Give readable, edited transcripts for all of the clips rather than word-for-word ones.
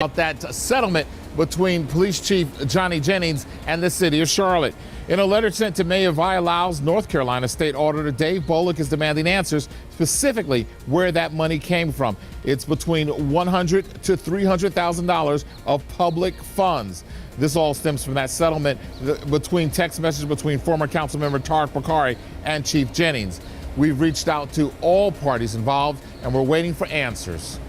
About that settlement between Police Chief Johnny Jennings and the city of Charlotte. In a letter sent to Mayor Vi Lyles, North Carolina State Auditor Dave Bullock is demanding answers, specifically where that money came from. It's between $100,000 to $300,000 of public funds. This all stems from that settlement between text messages between former Councilmember Tariq Bakari and Chief Jennings. We've reached out to all parties involved and we're waiting for answers.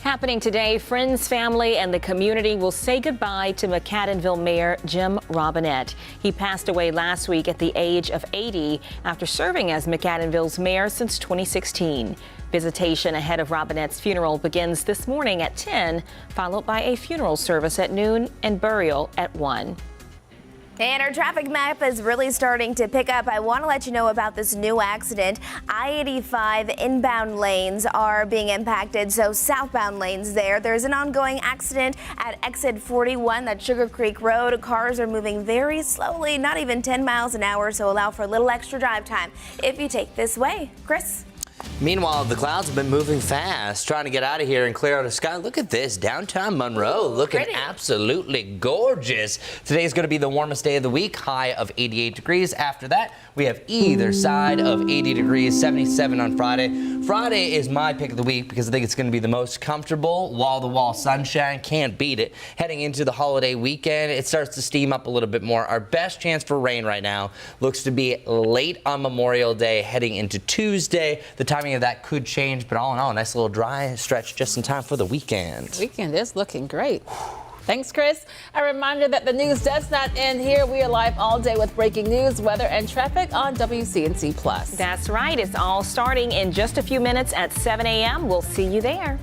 Happening today, friends, family, and the community will say goodbye to McAdenville Mayor Jim Robinette. He passed away last week at the age of 80 after serving as McAdenville's mayor since 2016. Visitation ahead of Robinette's funeral begins this morning at 10, followed by a funeral service at noon and burial at 1. And our traffic map is really starting to pick up. I want to let you know about this new accident. I-85 inbound lanes are being impacted, so southbound lanes there's an ongoing accident at exit 41, that's Sugar Creek Road. Cars are moving very slowly, not even 10 miles an hour, so allow for a little extra drive time if you take this way. Chris? Meanwhile, the clouds have been moving fast, trying to get out of here and clear out the sky. Look at this, downtown Monroe, looking pretty. absolutely gorgeous. Today is going to be the warmest day of the week, high of 88 degrees. After that, we have either side of 80 degrees, 77 on Friday. Friday is my pick of the week because I think it's going to be the most comfortable, wall-to-wall sunshine. Can't beat it. Heading into the holiday weekend, it starts to steam up a little bit more. Our best chance for rain right now looks to be late on Memorial Day, heading into Tuesday. The timing of that could change, but all in all, a nice little dry stretch just in time for the weekend. Weekend is looking great. Thanks, Chris. A reminder that the news does not end here. We are live all day with breaking news, weather, and traffic on WCNC Plus. That's right. It's all starting in just a few minutes at 7 a.m. We'll see you there.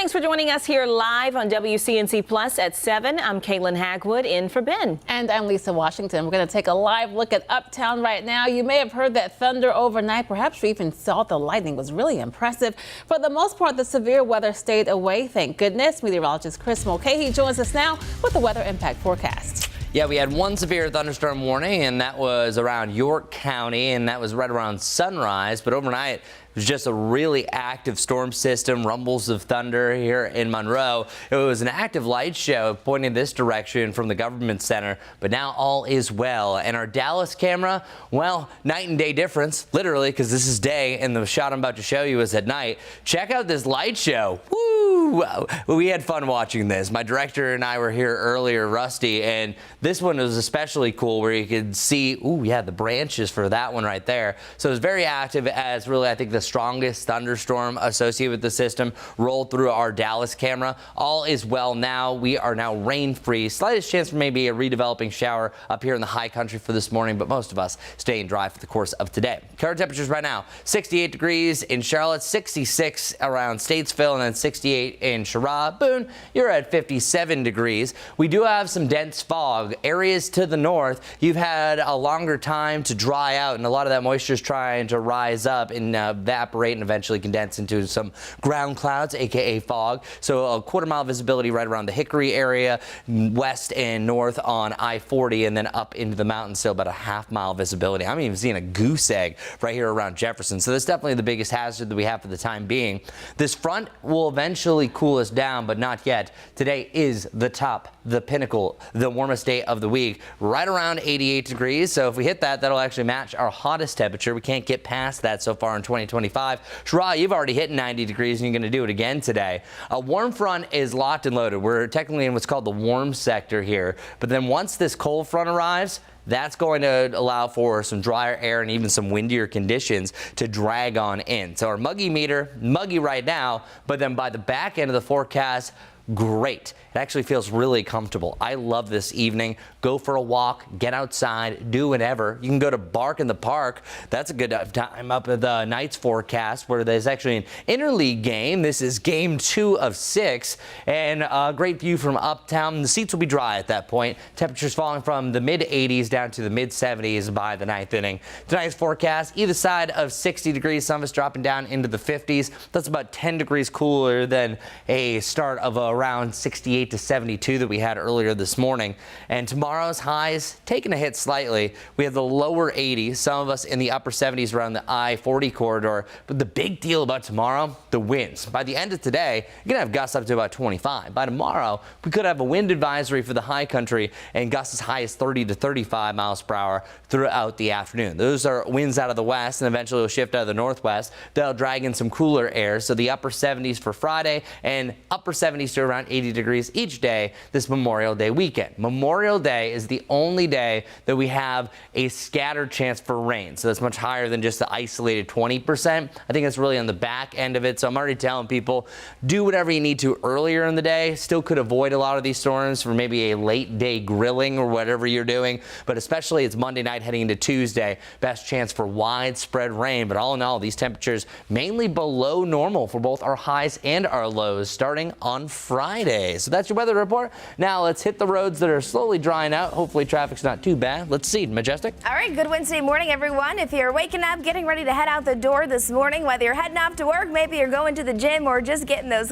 Thanks for joining us here live on WCNC Plus at 7. I'm Kaylin Hagwood in for Ben. And I'm Lisa Washington. We're going to take a live look at Uptown right now. You may have heard that thunder overnight. Perhaps you even saw the lightning. It was really impressive. For the most part, the severe weather stayed away. Thank goodness. Meteorologist Chris Mulcahy joins us now with the weather impact forecast. Yeah, we had one severe thunderstorm warning, and that was around York County, and that was right around sunrise. But overnight, it was just a really active storm system, rumbles of thunder here in Monroe. It was an active light show pointing this direction from the government center, but now all is well. And our Dallas camera, well, night and day difference, literally, because this is day and the shot I'm about to show you is at night. Check out this light show. Woo! We had fun watching this. My director and I were here earlier, Rusty, and this one was especially cool where you could see, ooh, yeah, the branches for that one right there. So it was very active as really, I think, the strongest thunderstorm associated with the system rolled through our Dallas camera. All is well now. We are now rain-free. Slightest chance for maybe a redeveloping shower up here in the high country for this morning, but most of us staying dry for the course of today. Current temperatures right now, 68 degrees in Charlotte, 66 around Statesville, and then 68 in Sherrod. Boone, you're at 57 degrees. We do have some dense fog. Areas to the north, you've had a longer time to dry out, and a lot of that moisture is trying to rise up and evaporate and eventually condense into some ground clouds, aka fog. So a quarter-mile visibility right around the Hickory area, west and north on I-40, and then up into the mountains, still about a half-mile visibility. I'm even seeing a goose egg right here around Jefferson. So that's definitely the biggest hazard that we have for the time being. This front will eventually cool us down, but not yet. Today is the top, the pinnacle, the warmest day of the week, right around 88 degrees. So if we hit that, that'll actually match our hottest temperature. We can't get past that so far in 2025. Sherrod, you've already hit 90 degrees and you're going to do it again today. A warm front is locked and loaded. We're technically in what's called the warm sector here. But then once this cold front arrives, that's going to allow for some drier air and even some windier conditions to drag on in. So our muggy meter, muggy right now, but then by the back end of the forecast, great. It actually feels really comfortable. I love this evening. Go for a walk, get outside, do whatever. You can go to Bark in the Park. That's a good time up at the night's forecast where there's actually an interleague game. This is game 2 of 6 and a great view from uptown. The seats will be dry at that point. Temperatures falling from the mid 80s down to the mid 70s by the 9th inning. Tonight's forecast, either side of 60 degrees. Some of us dropping down into the 50s. That's about 10 degrees cooler than a start of around 68 to 72 that we had earlier this morning. And tomorrow's highs taking a hit slightly. We have the lower 80s, some of us in the upper 70s around the I-40 corridor. But the big deal about tomorrow, the winds. By the end of today, you're going to have gusts up to about 25. By tomorrow, we could have a wind advisory for the high country and gusts as high as 30 to 35 miles per hour throughout the afternoon. Those are winds out of the west and eventually will shift out of the northwest. They'll drag in some cooler air. So the upper 70s for Friday and upper 70s to around 80 degrees each day this Memorial Day weekend. Memorial Day is the only day that we have a scattered chance for rain. So that's much higher than just the isolated 20%. I think that's really on the back end of it. So I'm already telling people, do whatever you need to earlier in the day. Still could avoid a lot of these storms for maybe a late day grilling or whatever you're doing. But especially it's Monday night heading into Tuesday, best chance for widespread rain. But all in all, these temperatures mainly below normal for both our highs and our lows starting on Friday. So that's your weather report. Now let's hit the roads that are slowly drying out. Hopefully traffic's not too bad. Let's see. Majestic. All right, good Wednesday morning, everyone. If you're waking up, getting ready to head out the door this morning, whether you're heading off to work, maybe you're going to the gym, or just getting those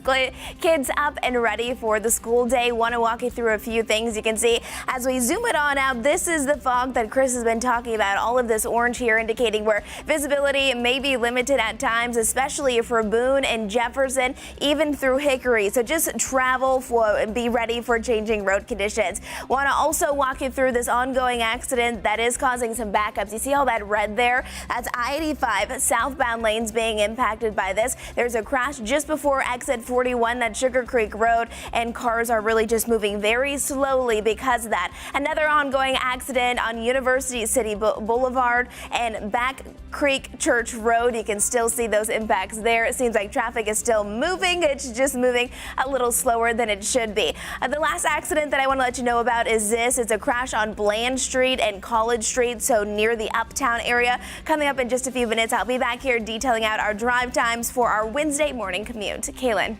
kids up and ready for the school day, want to walk you through a few things you can see as we zoom it on out. This is the fog that Chris has been talking about. All of this orange here indicating where visibility may be limited at times, especially for Boone and Jefferson, even through Hickory. So just travel and be ready for changing road conditions. Want to also walk you through this ongoing accident that is causing some backups. You see all that red there? That's I-85 southbound lanes being impacted by this. There's a crash just before exit 41, that Sugar Creek Road, and cars are really just moving very slowly because of that. Another ongoing accident on University City Boulevard and Back Creek Church Road. You can still see those impacts there. It seems like traffic is still moving. It's just moving a little slower than it should be. The last accident that I want to let you know about is this. It's a crash on Bland Street and College Street, so near the Uptown area. Coming up in just a few minutes, I'll be back here detailing out our drive times for our Wednesday morning commute. Kaylin.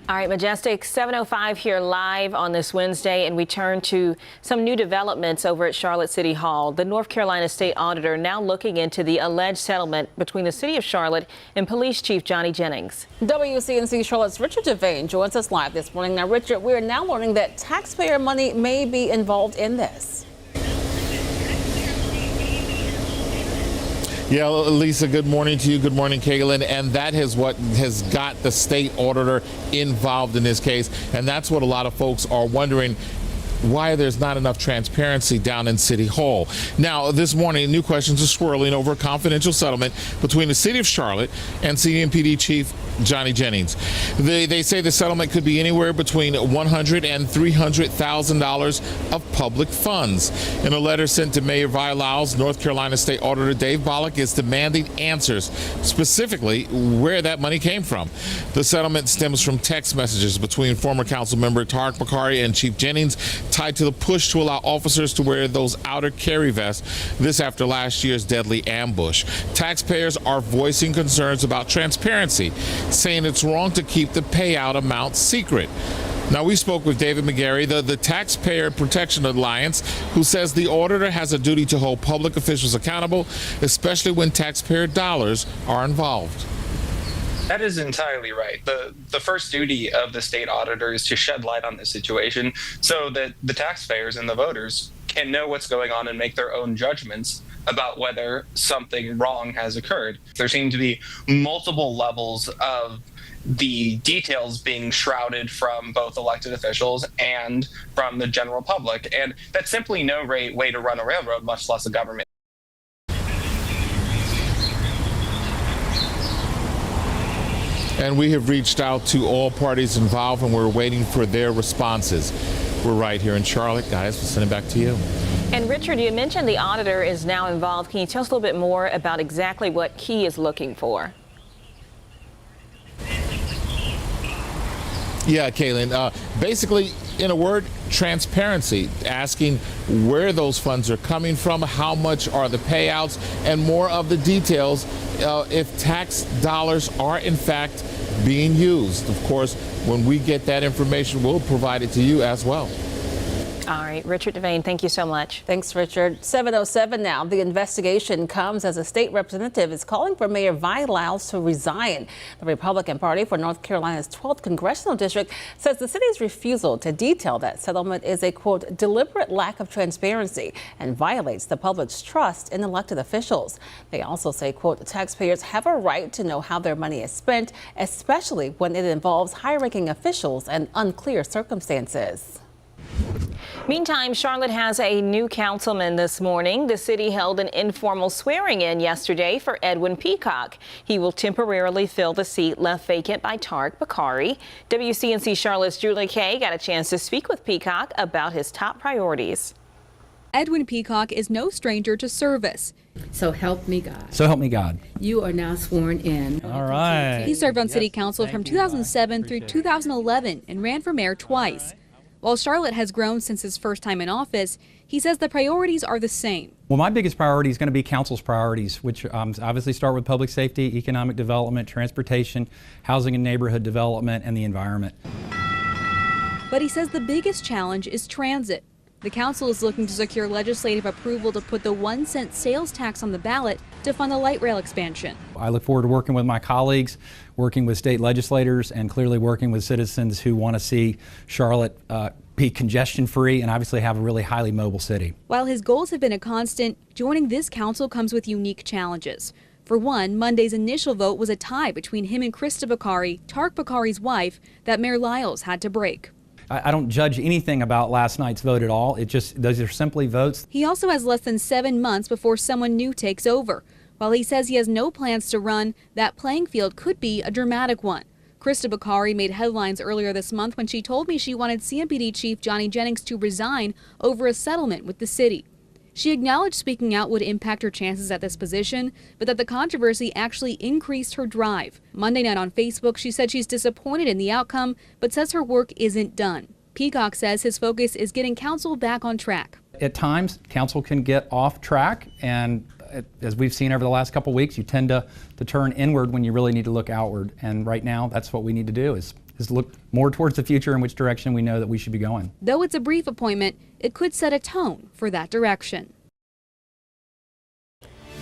All right, Majestic, 7:05 here live on this Wednesday, and we turn to some new developments over at Charlotte City Hall. The North Carolina State Auditor now looking into the alleged settlement between the City of Charlotte and Police Chief Johnny Jennings. WCNC Charlotte's Richard Devane joins us live this morning. Now, Richard, we are now learning that taxpayer money may be involved in this. Yeah, Lisa, good morning to you. Good morning, Kaylin. And that is what has got the state auditor involved in this case. And that's what a lot of folks are wondering, why there's not enough transparency down in City Hall. Now, this morning, new questions are swirling over a confidential settlement between the City of Charlotte and CMPD Chief Johnny Jennings. They say the settlement could be anywhere between $100,000 and $300,000 of public funds. In a letter sent to Mayor Vilaus, North Carolina State Auditor Dave Bollock is demanding answers, specifically where that money came from. The settlement stems from text messages between former council member Tarek Bakari and Chief Jennings, tied to the push to allow officers to wear those outer carry vests, this after last year's deadly ambush. Taxpayers are voicing concerns about transparency, saying it's wrong to keep the payout amount secret. Now, we spoke with David McGarry, the Taxpayer Protection Alliance, who says the auditor has a duty to hold public officials accountable, especially when taxpayer dollars are involved. That is entirely right. The first duty of the state auditor is to shed light on this situation so that the taxpayers and the voters can know what's going on and make their own judgments about whether something wrong has occurred. There seem to be multiple levels of the details being shrouded from both elected officials and from the general public. And that's simply no way to run a railroad, much less a government. And we have reached out to all parties involved, and we're waiting for their responses. We're right here in Charlotte. Guys, we'll send it back to you. And Richard, you mentioned the auditor is now involved. Can you tell us a little bit more about exactly what he is looking for? Yeah, Kaylin. Basically, in a word, transparency, asking where those funds are coming from, how much are the payouts, and more of the details if tax dollars are in fact being used. Of course, when we get that information, we'll provide it to you as well. All right, Richard Devane, thank you so much. Thanks, Richard. 7:07 now. The investigation comes as a state representative is calling for Mayor Vilaus to resign. The Republican Party for North Carolina's 12th Congressional District says the city's refusal to detail that settlement is a, quote, deliberate lack of transparency and violates the public's trust in elected officials. They also say, quote, taxpayers have a right to know how their money is spent, especially when it involves high-ranking officials and unclear circumstances. Meantime, Charlotte has a new councilman this morning. The city held an informal swearing-in yesterday for Edwin Peacock. He will temporarily fill the seat left vacant by Tarek Bakari. WCNC Charlotte's Julie Kay got a chance to speak with Peacock about his top priorities. Edwin Peacock is no stranger to service. So help me God. So help me God. You are now sworn in. All right. He served on city council from 2007 through 2011 and ran for mayor twice. While Charlotte has grown since his first time in office, he says the priorities are the same. Well, my biggest priority is going to be council's priorities, which obviously start with public safety, economic development, transportation, housing and neighborhood development, and the environment. But he says the biggest challenge is transit. The council is looking to secure legislative approval to put the 1-cent sales tax on the ballot to fund the light rail expansion. I look forward to working with my colleagues, working with state legislators, and clearly working with citizens who want to see Charlotte be congestion-free and obviously have a really highly mobile city. While his goals have been a constant, joining this council comes with unique challenges. For one, Monday's initial vote was a tie between him and Krista Bakari, Tarek Bakari's wife, that Mayor Lyles had to break. I don't judge anything about last night's vote at all. Those are simply votes. He also has less than 7 months before someone new takes over. While he says he has no plans to run, that playing field could be a dramatic one. Krista Bakari made headlines earlier this month when she told me she wanted CMPD Chief Johnny Jennings to resign over a settlement with the city. She acknowledged speaking out would impact her chances at this position, but that the controversy actually increased her drive. Monday night on Facebook, she said she's disappointed in the outcome, but says her work isn't done. Peacock says his focus is getting council back on track. At times, council can get off track, and as we've seen over the last couple of weeks, you tend to turn inward when you really need to look outward. And right now, that's what we need to do, is is look more towards the future in which direction we know that we should be going. Though it's a brief appointment, it could set a tone for that direction.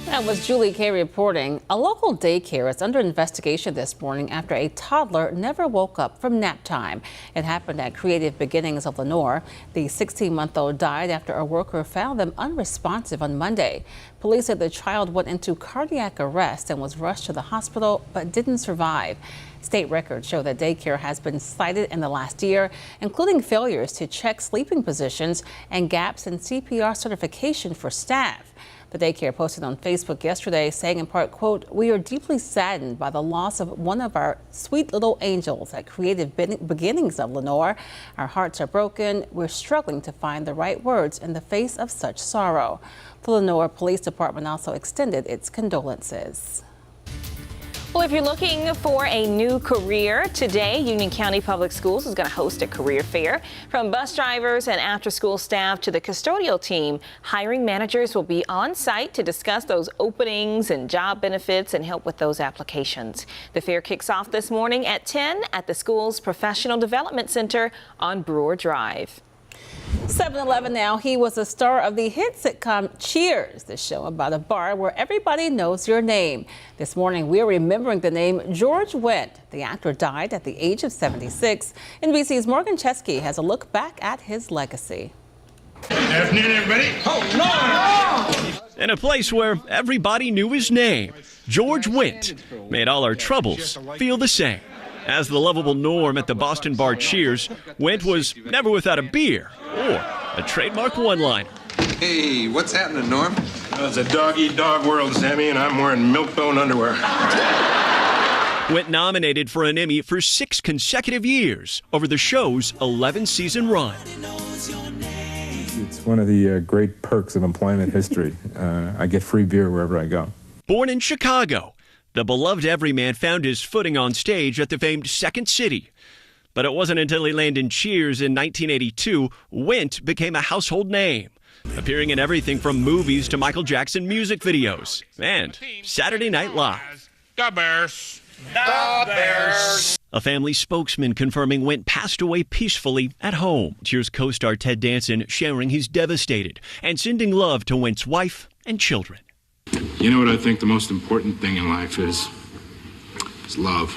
That was Julie Kay reporting. A local daycare is under investigation this morning after a toddler never woke up from nap time. It happened at Creative Beginnings of Lenoir. The 16-month-old died after a worker found them unresponsive on Monday. Police said the child went into cardiac arrest and was rushed to the hospital but didn't survive. State records show that daycare has been cited in the last year, including failures to check sleeping positions and gaps in CPR certification for staff. The daycare posted on Facebook yesterday saying in part, quote, "We are deeply saddened by the loss of one of our sweet little angels at Creative Beginnings of Lenoir. Our hearts are broken. We're struggling to find the right words in the face of such sorrow." The Lenoir Police Department also extended its condolences. Well, if you're looking for a new career, today Union County Public Schools is going to host a career fair. From bus drivers and after-school staff to the custodial team, hiring managers will be on site to discuss those openings and job benefits and help with those applications. The fair kicks off this morning at 10 at the school's Professional Development Center on Brewer Drive. 7-Eleven now. He was a star of the hit sitcom Cheers, the show about a bar where everybody knows your name. This morning, we're remembering the name George Wendt. The actor died at the age of 76. NBC's Morgan Chesky has a look back at his legacy. Good afternoon, everybody. Oh, no! In a place where everybody knew his name, George Wendt made all our troubles feel the same. As the lovable Norm at the Boston bar Cheers, Wendt was never without a beer or a trademark one-liner. Hey, what's happening, Norm? It's a dog-eat-dog world, Sammy, and I'm wearing milk-bone underwear. Wendt nominated for an Emmy for 6 consecutive years over the show's 11-season run. It's one of the great perks of employment history. I get free beer wherever I go. Born in Chicago, the beloved everyman found his footing on stage at the famed Second City. But it wasn't until he landed Cheers in 1982, Wendt became a household name, appearing in everything from movies to Michael Jackson music videos and Saturday Night Live. The Bears. The Bears. A family spokesman confirming Wendt passed away peacefully at home. Cheers co-star Ted Danson sharing he's devastated and sending love to Wendt's wife and children. You know what I think the most important thing in life is? It's love.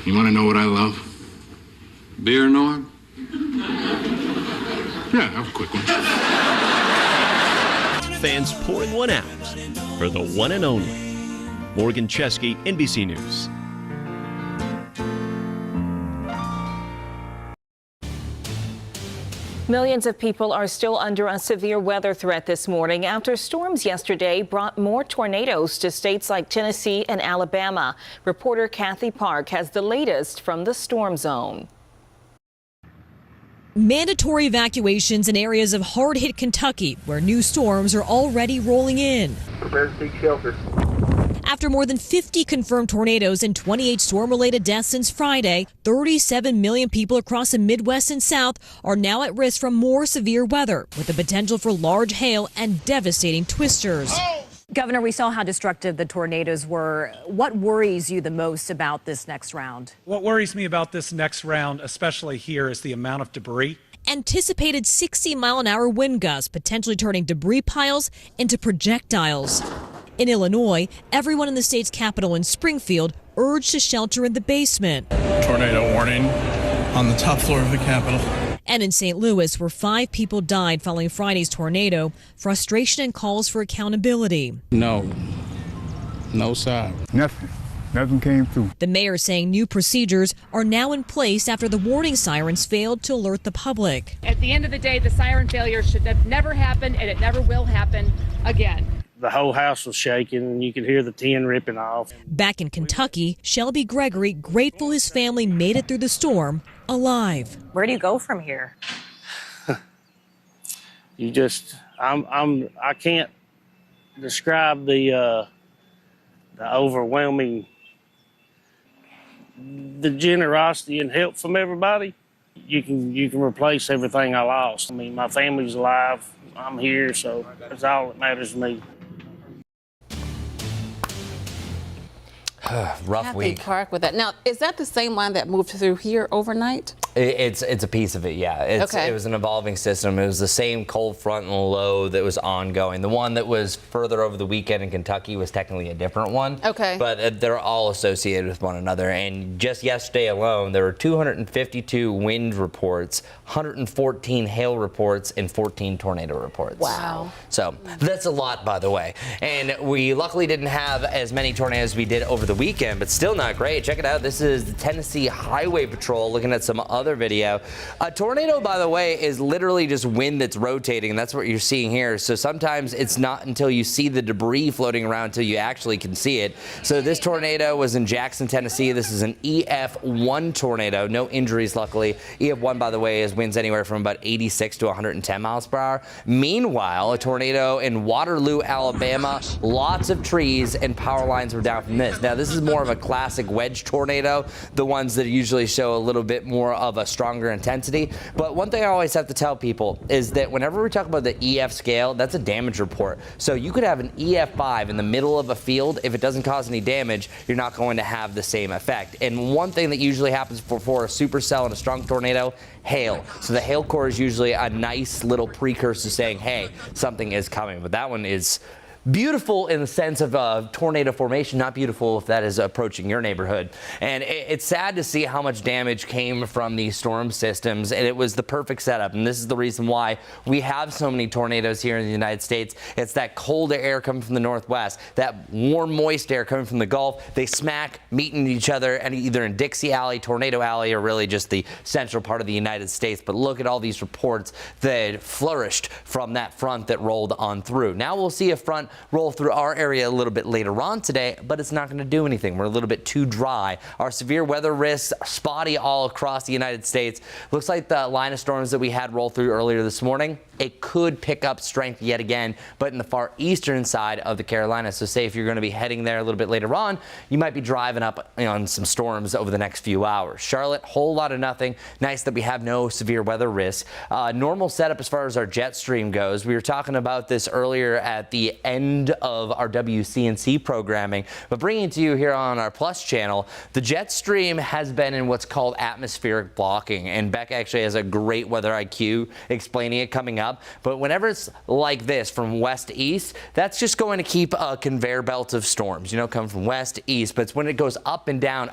You want to know what I love? Beer, Norm? Yeah, have a quick one. Fans pouring one out for the one and only. Morgan Chesky, NBC News. Millions of people are still under a severe weather threat this morning after storms yesterday brought more tornadoes to states like Tennessee and Alabama. Reporter Kathy Park has the latest from the storm zone. Mandatory evacuations in areas of hard-hit Kentucky, where new storms are already rolling in. Prepare to seek shelter. After more than 50 confirmed tornadoes and 28 storm-related deaths since Friday, 37 million people across the Midwest and South are now at risk from more severe weather, with the potential for large hail and devastating twisters. Governor, we saw how destructive the tornadoes were. What worries you the most about this next round? What worries me about this next round, especially here, is the amount of debris. Anticipated 60-mile-an-hour wind gusts, potentially turning debris piles into projectiles. In Illinois, everyone in the state's capital in Springfield urged to shelter in the basement. Tornado warning on the top floor of the Capitol. And in St. Louis, where 5 people died following Friday's tornado, frustration and calls for accountability. No sign. Nothing came through. The mayor saying new procedures are now in place after the warning sirens failed to alert the public. At the end of the day, the siren failure should have never happened, and it never will happen again. The whole house was shaking, and you could hear the tin ripping off. Back in Kentucky, Shelby Gregory grateful his family made it through the storm alive. Where do you go from here? I can't describe the overwhelming, the generosity and help from everybody. You can replace everything I lost. I mean, my family's alive. I'm here, so that's all that matters to me. Rough Kathy week. Park with that. Now, is that the same line that moved through here overnight? It's a piece of it, yeah. It was an evolving system. It was the same cold front and low that was ongoing. The one that was further over the weekend in Kentucky was technically a different one. Okay. But they're all associated with one another. And just yesterday alone, there were 252 wind reports, 114 hail reports, and 14 tornado reports. Wow. So that's a lot, by the way. And we luckily didn't have as many tornadoes as we did over the weekend, but still not great. Check it out. This is the Tennessee Highway Patrol looking at some other video. A tornado, by the way, is literally just wind that's rotating, and that's what you're seeing here. So sometimes it's not until you see the debris floating around until you actually can see it. So this tornado was in Jackson, Tennessee. This is an EF1 tornado. No injuries, luckily. EF1, by the way, is winds anywhere from about 86 to 110 miles per hour. Meanwhile, a tornado in Waterloo, Alabama. Lots of trees and power lines were down from this. Now, this is more of a classic wedge tornado, the ones that usually show a little bit more of a stronger intensity. But one thing I always have to tell people is that whenever we talk about the EF scale, that's a damage report. So you could have an EF5 in the middle of a field. If it doesn't cause any damage, you're not going to have the same effect. And one thing that usually happens for a supercell and a strong tornado, hail. So the hail core is usually a nice little precursor saying, hey, something is coming. But that one is beautiful in the sense of tornado formation, not beautiful if that is approaching your neighborhood. And it's sad to see how much damage came from these storm systems, and it was the perfect setup. And this is the reason why we have so many tornadoes here in the United States. It's that colder air coming from the northwest, that warm, moist air coming from the Gulf. They smack, meeting each other, and either in Dixie Alley, Tornado Alley, or really just the central part of the United States. But look at all these reports that flourished from that front that rolled on through. Now we'll see a front roll through our area a little bit later on today, but it's not going to do anything. We're a little bit too dry. Our severe weather risks are spotty all across the United States. Looks like the line of storms that we had roll through earlier this morning, it could pick up strength yet again, but in the far eastern side of the Carolinas. So say if you're going to be heading there a little bit later on, you might be driving up on some storms over the next few hours. Charlotte, whole lot of nothing. Nice that we have no severe weather risks. Normal setup as far as our jet stream goes. We were talking about this earlier at the end of our WCNC programming, but bringing it to you here on our Plus channel, the jet stream has been in what's called atmospheric blocking, and Beck actually has a great weather IQ explaining it coming up. But whenever it's like this from west to east, that's just going to keep a conveyor belt of storms, come from west to east. But it's when it goes up and down,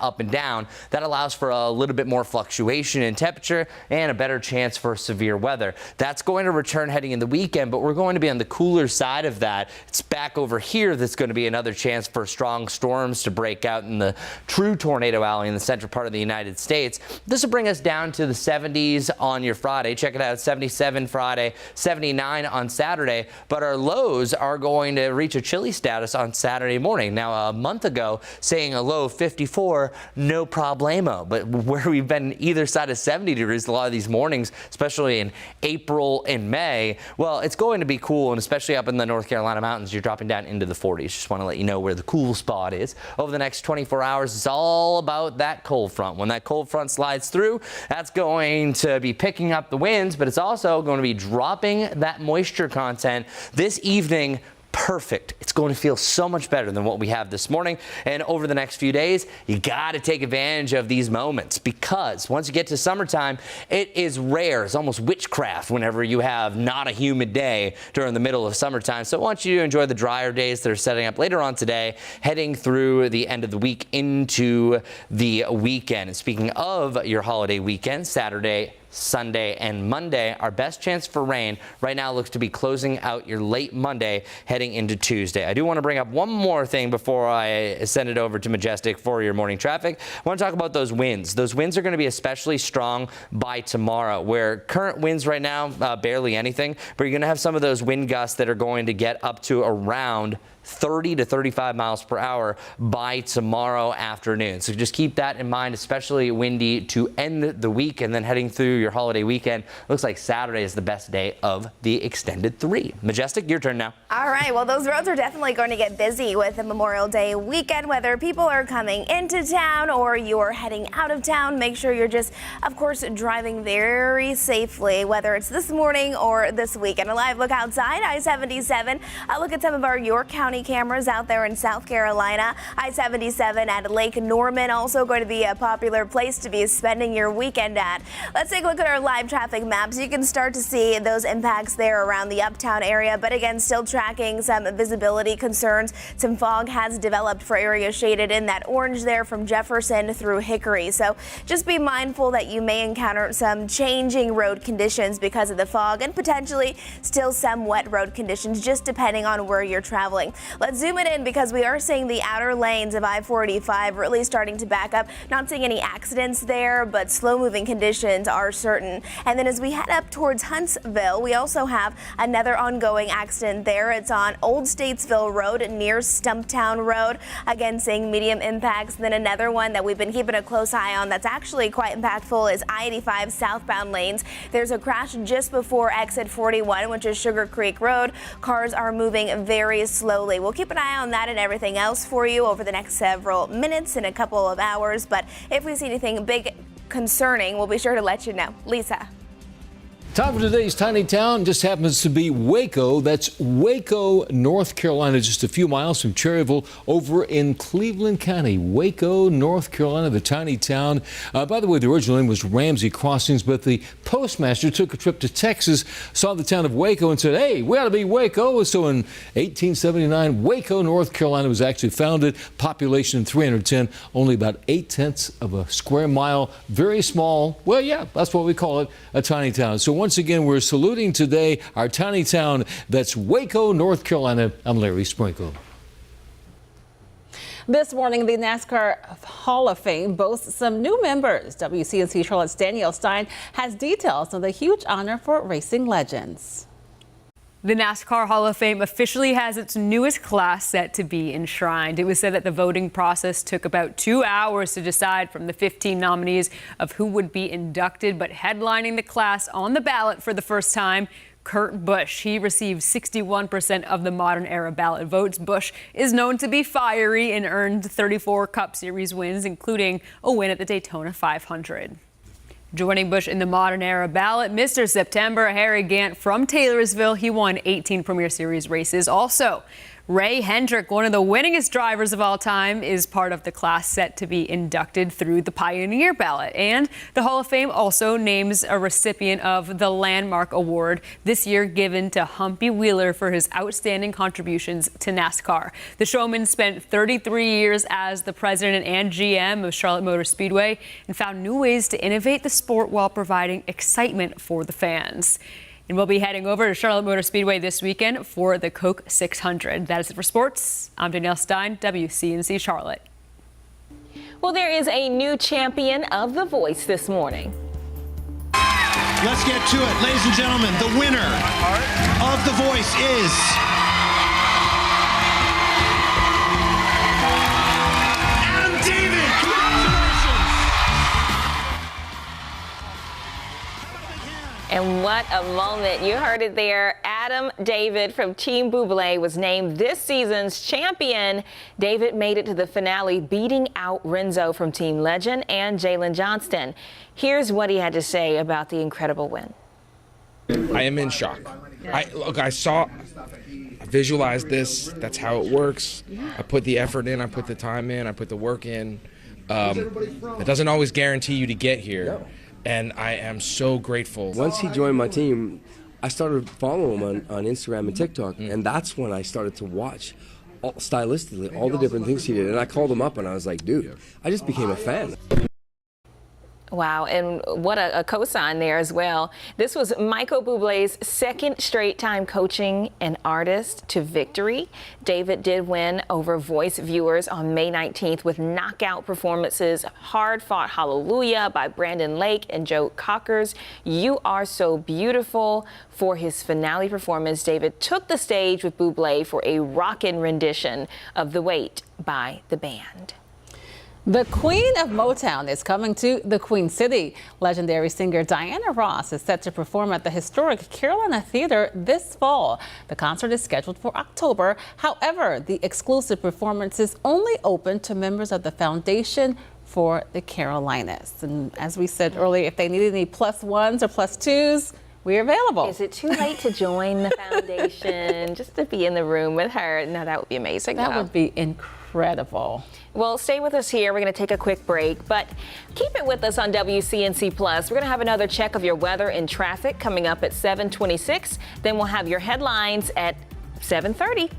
that allows for a little bit more fluctuation in temperature and a better chance for severe weather. That's going to return heading in the weekend, but we're going to be on the cooler side of that. It's back over here that's going to be another chance for strong storms to break out in the true tornado alley in the central part of the United States. This will bring us down to the 70s on your Friday. Check it out, 77 Friday, 79 on Saturday, but our lows are going to reach a chilly status on Saturday morning. Now, a month ago, saying a low of 54, no problemo, but where we've been either side of 70 degrees a lot of these mornings, especially in April and May, well, it's going to be cool, and especially up in the North Carolina mountains, you're dropping down into the 40s. Just want to let you know where the cool spot is. Over the next 24 hours, it's all about that cold front. When that cold front slides through, that's going to be picking up the winds, but it's also going to be dropping that moisture content this evening. Perfect. It's going to feel so much better than what we have this morning. And over the next few days, you got to take advantage of these moments, because once you get to summertime, it is rare. It's almost witchcraft whenever you have not a humid day during the middle of summertime. So I want you to enjoy the drier days that are setting up later on today, heading through the end of the week into the weekend. And speaking of your holiday weekend, Saturday, Sunday, and Monday, our best chance for rain right now looks to be closing out your late Monday heading into Tuesday. I do want to bring up one more thing before I send it over to Majestic for your morning traffic. I want to talk about those winds. Those winds are going to be especially strong by tomorrow, where current winds right now, barely anything, but you're going to have some of those wind gusts that are going to get up to around 30 to 35 miles per hour by tomorrow afternoon. So just keep that in mind, especially windy to end the week and then heading through your holiday weekend. Looks like Saturday is the best day of the extended 3. Majestic, your turn now. All right, well, those roads are definitely going to get busy with the Memorial Day weekend. Whether people are coming into town or you're heading out of town, make sure you're just, of course, driving very safely, whether it's this morning or this weekend. A live look outside I-77. A look at some of our York County County cameras out there in South Carolina. I-77 at Lake Norman, also going to be a popular place to be spending your weekend at. Let's take a look at our live traffic maps. You can start to see those impacts there around the uptown area, but again, still tracking some visibility concerns. Some fog has developed for areas shaded in that orange there from Jefferson through Hickory. So just be mindful that you may encounter some changing road conditions because of the fog, and potentially still some wet road conditions, just depending on where you're traveling. Let's zoom it in because we are seeing the outer lanes of I-45 really starting to back up. Not seeing any accidents there, but slow moving conditions are certain. And then as we head up towards Huntsville, we also have another ongoing accident there. It's on Old Statesville Road near Stumptown Road. Again, seeing medium impacts. Then another one that we've been keeping a close eye on that's actually quite impactful is I-85 southbound lanes. There's a crash just before exit 41, which is Sugar Creek Road. Cars are moving very slowly. We'll keep an eye on that and everything else for you over the next several minutes and a couple of hours. But if we see anything big concerning, we'll be sure to let you know. Lisa. Time for today's tiny town just happens to be Waco. That's Waco, North Carolina, just a few miles from Cherryville over in Cleveland County. Waco, North Carolina, the tiny town. By the way, the original name was Ramsey Crossings, but the postmaster took a trip to Texas, saw the town of Waco and said, hey, we ought to be Waco. So in 1879, Waco, North Carolina was actually founded. Population 310, only about 0.8 of a square mile. Very small. Well, yeah, that's what we call it, a tiny town. So once again, we're saluting today our tiny town that's Waco, North Carolina. I'm Larry Sprinkle. This morning, the NASCAR Hall of Fame boasts some new members. WCNC Charlotte's Danielle Stein has details on the huge honor for racing legends. The NASCAR Hall of Fame officially has its newest class set to be enshrined. It was said that the voting process took about 2 hours to decide from the 15 nominees of who would be inducted, but headlining the class on the ballot for the first time, Kurt Busch. He received 61% of the modern era ballot votes. Busch is known to be fiery and earned 34 Cup Series wins, including a win at the Daytona 500. Joining Busch in the modern era ballot, Mr. September, Harry Gant from Taylorsville. He won 18 Premier Series races. Also, Ray Hendrick, one of the winningest drivers of all time, is part of the class set to be inducted through the Pioneer ballot. And the Hall of Fame also names a recipient of the Landmark Award, this year given to Humpy Wheeler for his outstanding contributions to NASCAR. The showman spent 33 years as the president and GM of Charlotte Motor Speedway and found new ways to innovate the sport while providing excitement for the fans. And we'll be heading over to Charlotte Motor Speedway this weekend for the Coke 600. That is it for sports. I'm Danielle Stein, WCNC Charlotte. Well, there is a new champion of The Voice this morning. Let's get to it. Ladies and gentlemen, the winner of The Voice is... Adam David. Congratulations. And what a moment. You heard it there. Adam David from Team Buble was named this season's champion. David made it to the finale, beating out Renzo from Team Legend and Jalen Johnston. Here's what he had to say about the incredible win. I am in shock. I visualized this. That's how it works. I put the effort in. I put the time in. I put the work in. It doesn't always guarantee you to get here. And I am so grateful. Once he joined my team, I started following him on Instagram and TikTok, and that's when I started to watch stylistically all the different things he did. And I called him up and I was like, dude, I just became a fan. Wow, and what a cosign there as well. This was Michael Bublé's second straight time coaching an artist to victory. David did win over Voice viewers on May 19th with knockout performances, Hard Fought Hallelujah by Brandon Lake and Joe Cockers, You Are So Beautiful. For his finale performance, David took the stage with Bublé for a rockin' rendition of The Wait by the band. The Queen of Motown is coming to the Queen City. Legendary singer Diana Ross is set to perform at the historic Carolina Theater this fall. The concert is scheduled for October. However, the exclusive performance is only open to members of the Foundation for the Carolinas. And as we said earlier, if they need any +1s or +2s, we're available. Is it too late to join the foundation, just to be in the room with her? No, that would be amazing. That would be incredible. Well, stay with us here. We're going to take a quick break, but keep it with us on WCNC Plus. We're going to have another check of your weather and traffic coming up at 7:26. Then we'll have your headlines at 7:30.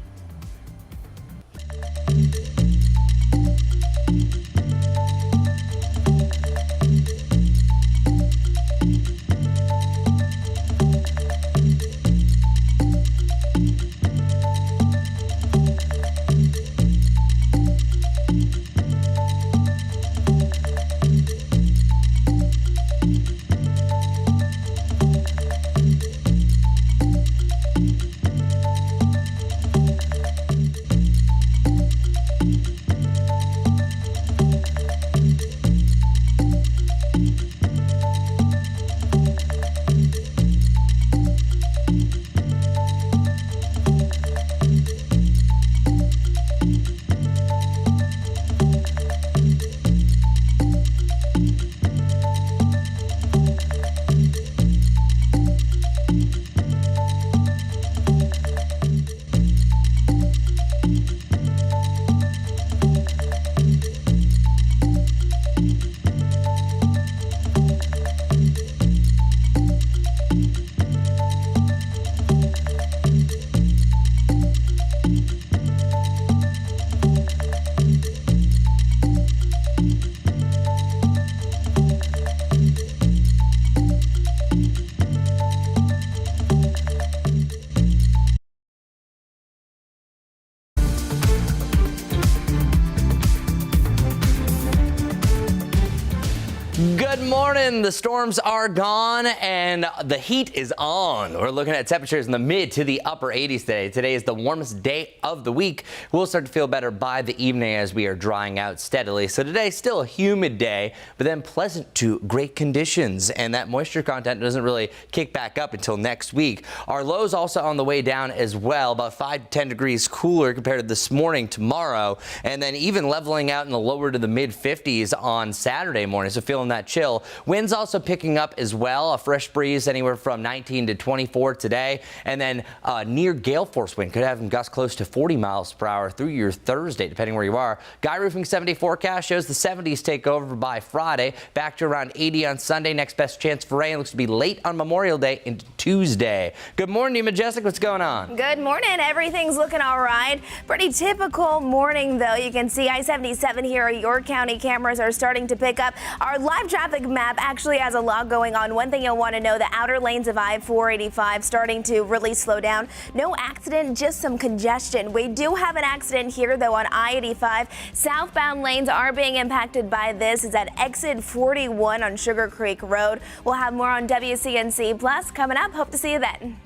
Good morning. The storms are gone and the heat is on. We're looking at temperatures in the mid to the upper 80s today. Today is the warmest day of the week. We'll start to feel better by the evening as we are drying out steadily. So today, still a humid day, but then pleasant to great conditions. And that moisture content doesn't really kick back up until next week. Our lows also on the way down as well, about 5 to 10 degrees cooler compared to this morning tomorrow. And then even leveling out in the lower to the mid 50s on Saturday morning. So feeling that chill. Winds also picking up as well. A fresh breeze anywhere from 19 to 24 today. And then near gale force wind could have them gust close to 40 miles per hour through your Thursday, depending where you are. Guy Roofing 7-day forecast shows the 70s take over by Friday. Back to around 80 on Sunday. Next best chance for rain looks to be late on Memorial Day into Tuesday. Good morning, New Majestic. What's going on? Good morning. Everything's looking all right. Pretty typical morning, though. You can see I-77 here. Your county cameras are starting to pick up. Our live traffic map actually has a lot going on. One thing you'll want to know, the outer lanes of I-485 starting to really slow down. No accident, just some congestion. We do have an accident here, though, on I-85. Southbound lanes are being impacted by this. It's at exit 41 on Sugar Creek Road. We'll have more on WCNC Plus coming up. Hope to see you then.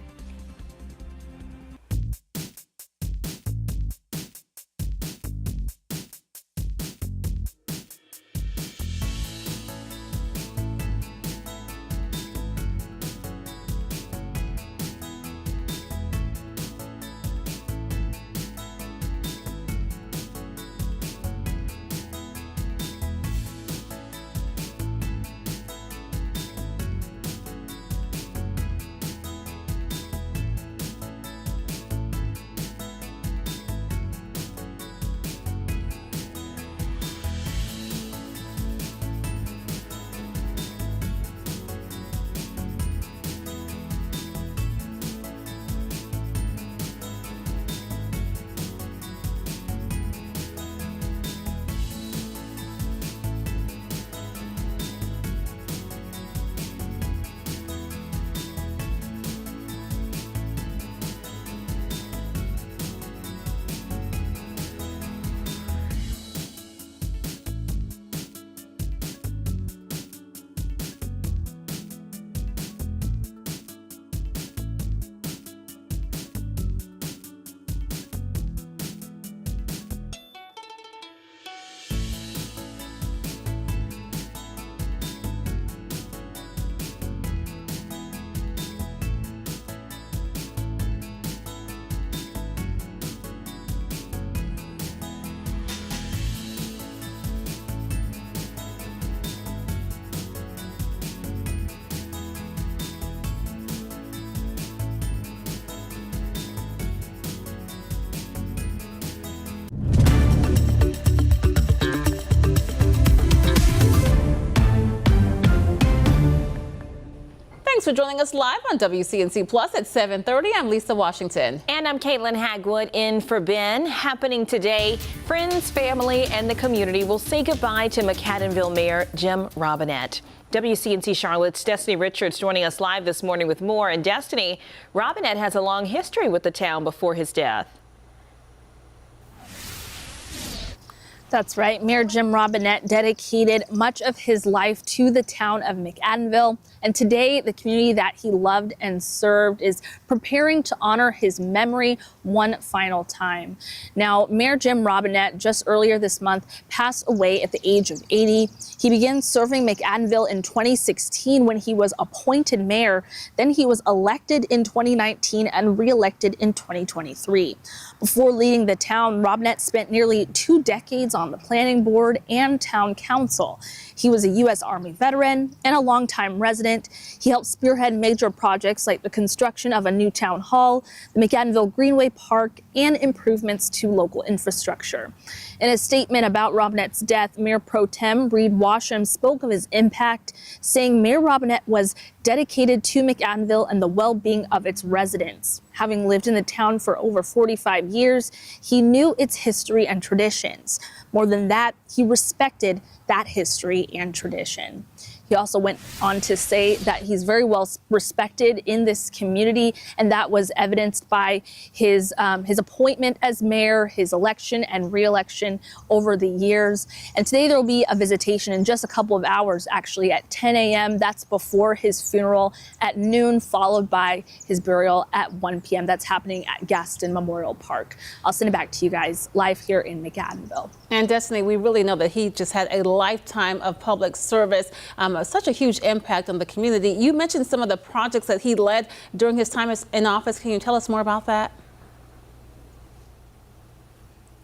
for joining us live on WCNC Plus at 7:30. I'm Lisa Washington. And I'm Caitlin Hagwood in for Ben. Happening today, friends, family, and the community will say goodbye to McAdenville Mayor Jim Robinette. WCNC Charlotte's Destiny Richards joining us live this morning with more. And Destiny, Robinette has a long history with the town before his death. That's right. Mayor Jim Robinette dedicated much of his life to the town of McAdenville. And today, the community that he loved and served is preparing to honor his memory one final time. Now, Mayor Jim Robinette just earlier this month passed away at the age of 80. He began serving McAdenville in 2016 when he was appointed mayor. Then he was elected in 2019 and re-elected in 2023. Before leading the town, Robinette spent nearly 2 decades on the planning board and town council. He was a U.S. Army veteran and a longtime resident. He helped spearhead major projects like the construction of a new town hall, the McAdenville Greenway Park, and improvements to local infrastructure. In a statement about Robinette's death, Mayor Pro Tem Reed Washam spoke of his impact, saying Mayor Robinette was dedicated to McAdenville and the well-being of its residents. Having lived in the town for over 45 years, he knew its history and traditions. More than that, he respected that history and tradition. He also went on to say that he's very well respected in this community, and that was evidenced by his appointment as mayor, his election and re-election over the years. And today there will be a visitation in just a couple of hours, actually at 10 a.m. That's before his funeral at noon, followed by his burial at 1 p.m. That's happening at Gaston Memorial Park. I'll send it back to you guys live here in McAdenville. And Destiny, we really know that he just had a lifetime of public service, such a huge impact on the community. You mentioned some of the projects that he led during his time in office. Can you tell us more about that?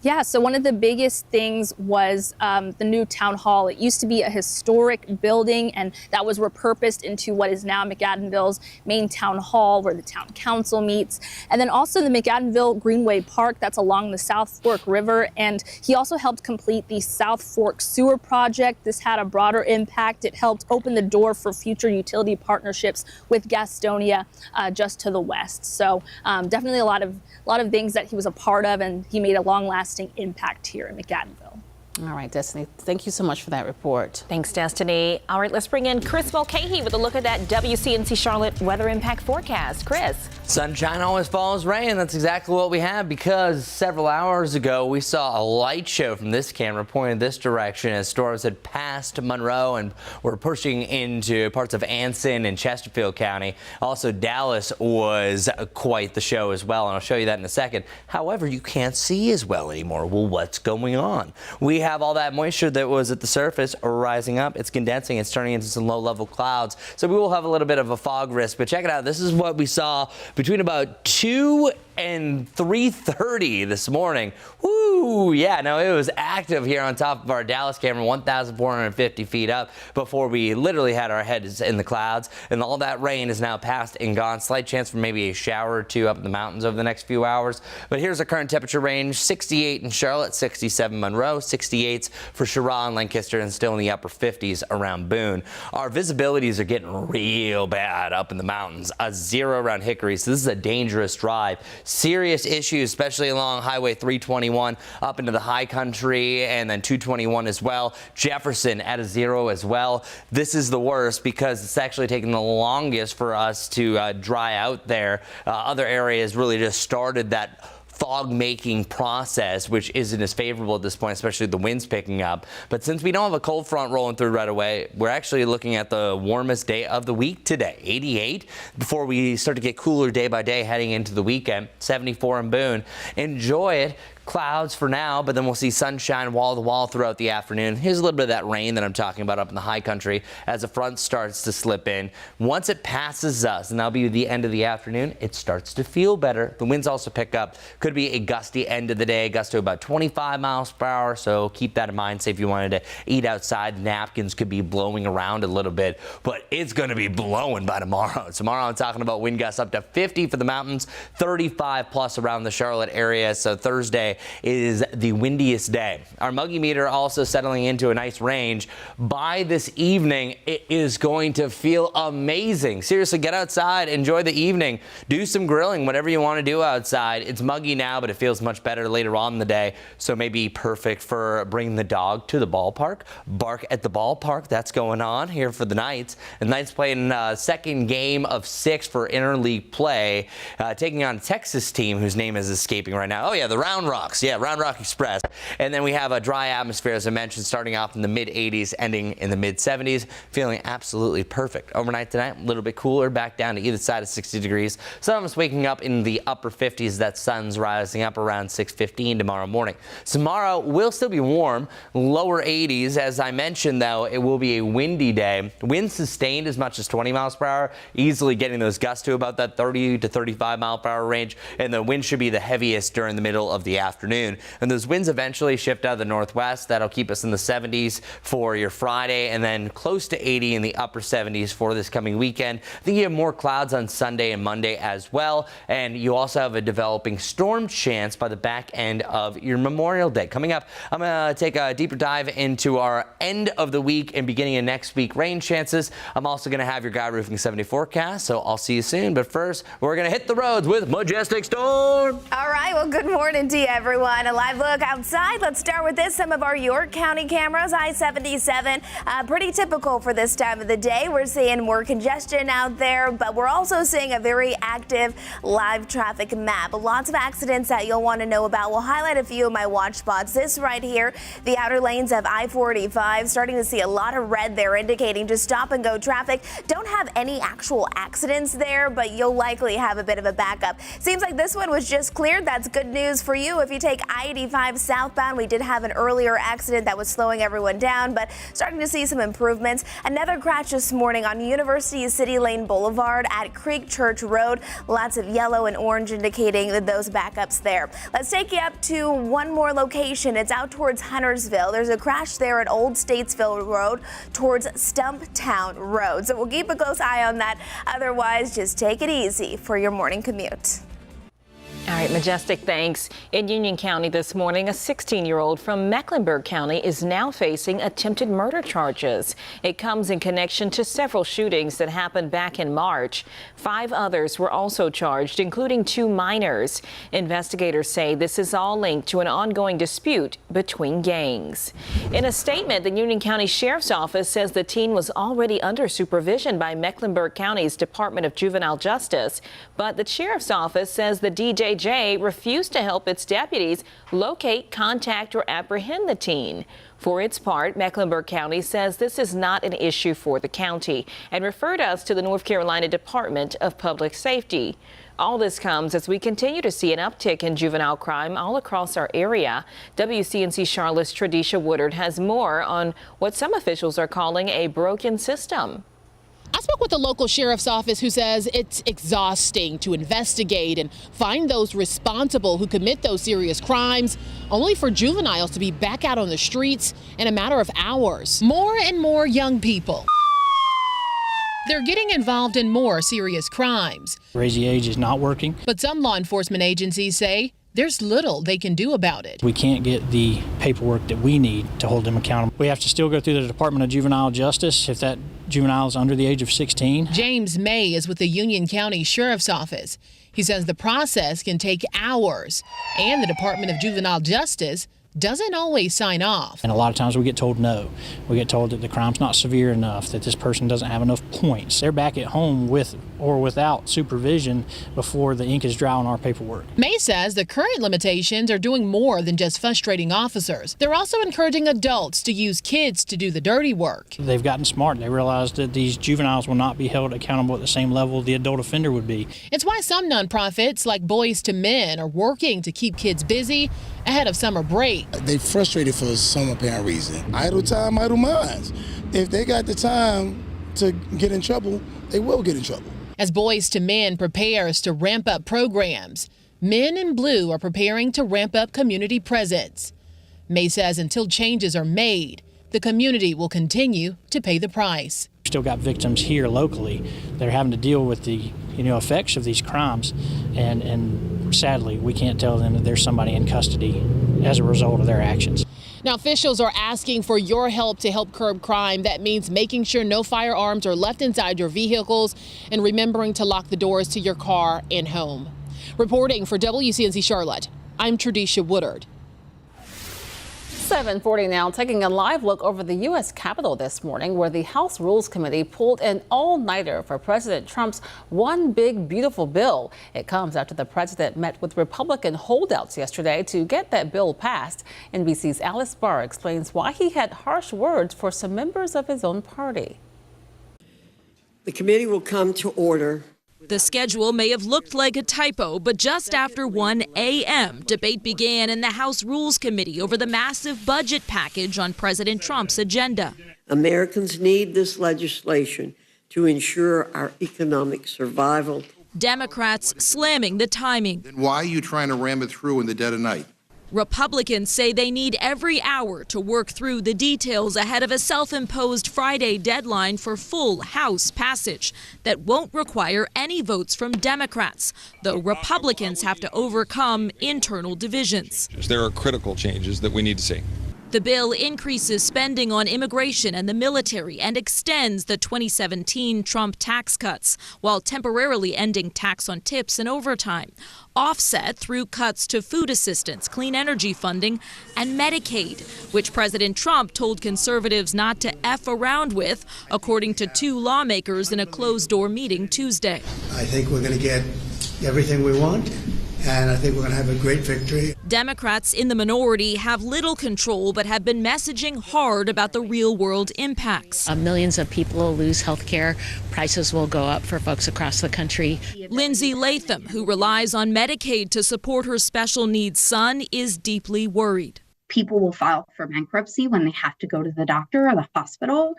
Yeah, so one of the biggest things was the new town hall. It used to be a historic building, and that was repurposed into what is now McAdenville's main town hall, where the town council meets. And then also the McAdenville Greenway Park, that's along the South Fork River. And he also helped complete the South Fork Sewer Project. This had a broader impact. It helped open the door for future utility partnerships with Gastonia just to the west. So definitely a lot of things that he was a part of, and he made a long-lasting impact here in McAdenville. All right, Destiny, thank you so much for that report. Thanks, Destiny. All right, let's bring in Chris Mulcahy with a look at that WCNC Charlotte weather impact forecast. Chris. Sunshine always follows rain. That's exactly what we have, because several hours ago we saw a light show from this camera pointed this direction as storms had passed Monroe and were pushing into parts of Anson and Chesterfield County. Also, Dallas was quite the show as well, and I'll show you that in a second. However, you can't see as well anymore. Well, what's going on? We have all that moisture that was at the surface rising up. It's condensing. It's turning into some low-level clouds. So we will have a little bit of a fog risk. But check it out. This is what we saw between about 2 and 3:30 this morning. Woo! Yeah, no, it was active here on top of our Dallas camera, 1,450 feet up, before we literally had our heads in the clouds. And all that rain is now past and gone. Slight chance for maybe a shower or two up in the mountains over the next few hours. But here's our current temperature range: 68 in Charlotte, 67 Monroe, 68s for Sherrod and Lancaster, and still in the upper 50s around Boone. Our visibilities are getting real bad up in the mountains. A 0 around Hickory, so this is a dangerous drive. Serious issues, especially along Highway 321 up into the high country, and then 221 as well. Jefferson at a 0 as well. This is the worst because it's actually taking the longest for us to dry out there. Other areas really just started that fog-making process, which isn't as favorable at this point, especially the winds picking up. But since we don't have a cold front rolling through right away, we're actually looking at the warmest day of the week today, 88, before we start to get cooler day by day heading into the weekend, 74 in Boone. Enjoy it. Clouds for now, but then we'll see sunshine wall to wall throughout the afternoon. Here's a little bit of that rain that I'm talking about up in the high country as the front starts to slip in. Once it passes us, and that'll be the end of the afternoon, it starts to feel better. The winds also pick up. Could be a gusty end of the day, gust to about 25 miles per hour, so keep that in mind. Say if you wanted to eat outside, napkins could be blowing around a little bit, but it's going to be blowing by tomorrow. Tomorrow I'm talking about wind gusts up to 50 for the mountains, 35 plus around the Charlotte area. So Thursday, is the windiest day. Our muggy meter also settling into a nice range. By this evening, it is going to feel amazing. Seriously, get outside, enjoy the evening, do some grilling, whatever you want to do outside. It's muggy now, but it feels much better later on in the day, so maybe perfect for bringing the dog to the ballpark. Bark at the ballpark, that's going on here for the Knights. The Knights playing second game of 6 for interleague play, taking on a Texas team whose name is escaping right now. Oh yeah, the Round Rocks. Yeah, Round Rock Express. And then we have a dry atmosphere, as I mentioned, starting off in the mid-80s, ending in the mid-70s, feeling absolutely perfect. Overnight tonight, a little bit cooler, back down to either side of 60 degrees. Some of us waking up in the upper 50s. That sun's rising up around 6:15 tomorrow morning. Tomorrow will still be warm, lower 80s. As I mentioned, though, it will be a windy day. Winds sustained as much as 20 miles per hour, easily getting those gusts to about that 30 to 35 mile per hour range, and the wind should be the heaviest during the middle of the afternoon. And those winds eventually shift out of the northwest. That'll keep us in the 70s for your Friday, and then close to 80 in the upper 70s for this coming weekend. I think you have more clouds on Sunday and Monday as well, and you also have a developing storm chance by the back end of your Memorial Day. Coming up, I'm going to take a deeper dive into our end of the week and beginning of next week rain chances. I'm also going to have your Guy Roofing 70 forecast, so I'll see you soon. But first, we're going to hit the roads with Majestic Storm. All right, well, good morning to you, everyone. A live look outside. Let's start with this. Some of our York County cameras, I-77, pretty typical for this time of the day. We're seeing more congestion out there, but we're also seeing a very active live traffic map. Lots of accidents that you'll want to know about. We'll highlight a few of my watch spots. This right here, the outer lanes of I-45, starting to see a lot of red there, indicating just stop and go traffic. Don't have any actual accidents there, but you'll likely have a bit of a backup. Seems like this one was just cleared. That's good news for you. If you take I-85 southbound, we did have an earlier accident that was slowing everyone down, but starting to see some improvements. Another crash this morning on University City Lane Boulevard at Creek Church Road. Lots of yellow and orange indicating those backups there. Let's take you up to one more location. It's out towards Huntersville. There's a crash there at Old Statesville Road towards Stumptown Road. So we'll keep a close eye on that. Otherwise, just take it easy for your morning commute. All right, Majestic, thanks. In Union County this morning, a 16-year-old from Mecklenburg County is now facing attempted murder charges. It comes in connection to several shootings that happened back in March. 5 others were also charged, including 2 minors. Investigators say this is all linked to an ongoing dispute between gangs. In a statement, the Union County Sheriff's Office says the teen was already under supervision by Mecklenburg County's Department of Juvenile Justice, but the Sheriff's Office says the DJJ refused to help its deputies locate, contact, or apprehend the teen. For its part, Mecklenburg County says this is not an issue for the county and referred us to the North Carolina Department of Public Safety. All this comes as we continue to see an uptick in juvenile crime all across our area. WCNC Charlotte's Tradisha Woodard has more on what some officials are calling a broken system. I spoke with the local sheriff's office, who says it's exhausting to investigate and find those responsible who commit those serious crimes, only for juveniles to be back out on the streets in a matter of hours. More and more young people, they're getting involved in more serious crimes. Raising age is not working. But some law enforcement agencies say there's little they can do about it. We can't get the paperwork that we need to hold them accountable. We have to still go through the Department of Juvenile Justice if that juvenile is under the age of 16. James May is with the Union County Sheriff's Office. He says the process can take hours, and the Department of Juvenile Justice doesn't always sign off. And a lot of times we get told no. We get told that the crime's not severe enough, that this person doesn't have enough points. They're back at home with or without supervision before the ink is dry on our paperwork. May says the current limitations are doing more than just frustrating officers. They're also encouraging adults to use kids to do the dirty work. They've gotten smart. They realize that these juveniles will not be held accountable at the same level the adult offender would be. It's why some nonprofits like Boys to Men are working to keep kids busy ahead of summer break. They frustrated for some apparent reason. Idle time, idle minds. If they got the time to get in trouble, they will get in trouble. As Boys to Men prepares to ramp up programs, Men in Blue are preparing to ramp up community presence. May says until changes are made, the community will continue to pay the price. We've still got victims here locally that are having to deal with the effects of these crimes, and sadly, we can't tell them that there's somebody in custody as a result of their actions. Now, officials are asking for your help to help curb crime. That means making sure no firearms are left inside your vehicles and remembering to lock the doors to your car and home. Reporting for WCNC Charlotte, I'm Tradisha Woodard. 7:40 now, taking a live look over the U.S. Capitol this morning, where the House Rules Committee pulled an all-nighter for President Trump's One Big Beautiful Bill. It comes after the president met with Republican holdouts yesterday to get that bill passed. NBC's Alice Barr explains why he had harsh words for some members of his own party. The committee will come to order. The schedule may have looked like a typo, but just after 1 a.m., debate began in the House Rules Committee over the massive budget package on President Trump's agenda. Americans need this legislation to ensure our economic survival. Democrats slamming the timing. Then why are you trying to ram it through in the dead of night? Republicans say they need every hour to work through the details ahead of a self-imposed Friday deadline for full House passage that won't require any votes from Democrats, though Republicans have to overcome internal divisions. There are critical changes that we need to see. The bill increases spending on immigration and the military and extends the 2017 Trump tax cuts, while temporarily ending tax on tips and overtime, offset through cuts to food assistance, clean energy funding, and Medicaid, which President Trump told conservatives not to F around with, according to two lawmakers in a closed-door meeting Tuesday. I think we're going to get everything we want, and I think we're going to have a great victory. Democrats in the minority have little control but have been messaging hard about the real-world impacts. Millions of people will lose health care. Prices will go up for folks across the country. Lindsay Latham, who relies on Medicaid to support her special needs son, is deeply worried. People will file for bankruptcy when they have to go to the doctor or the hospital,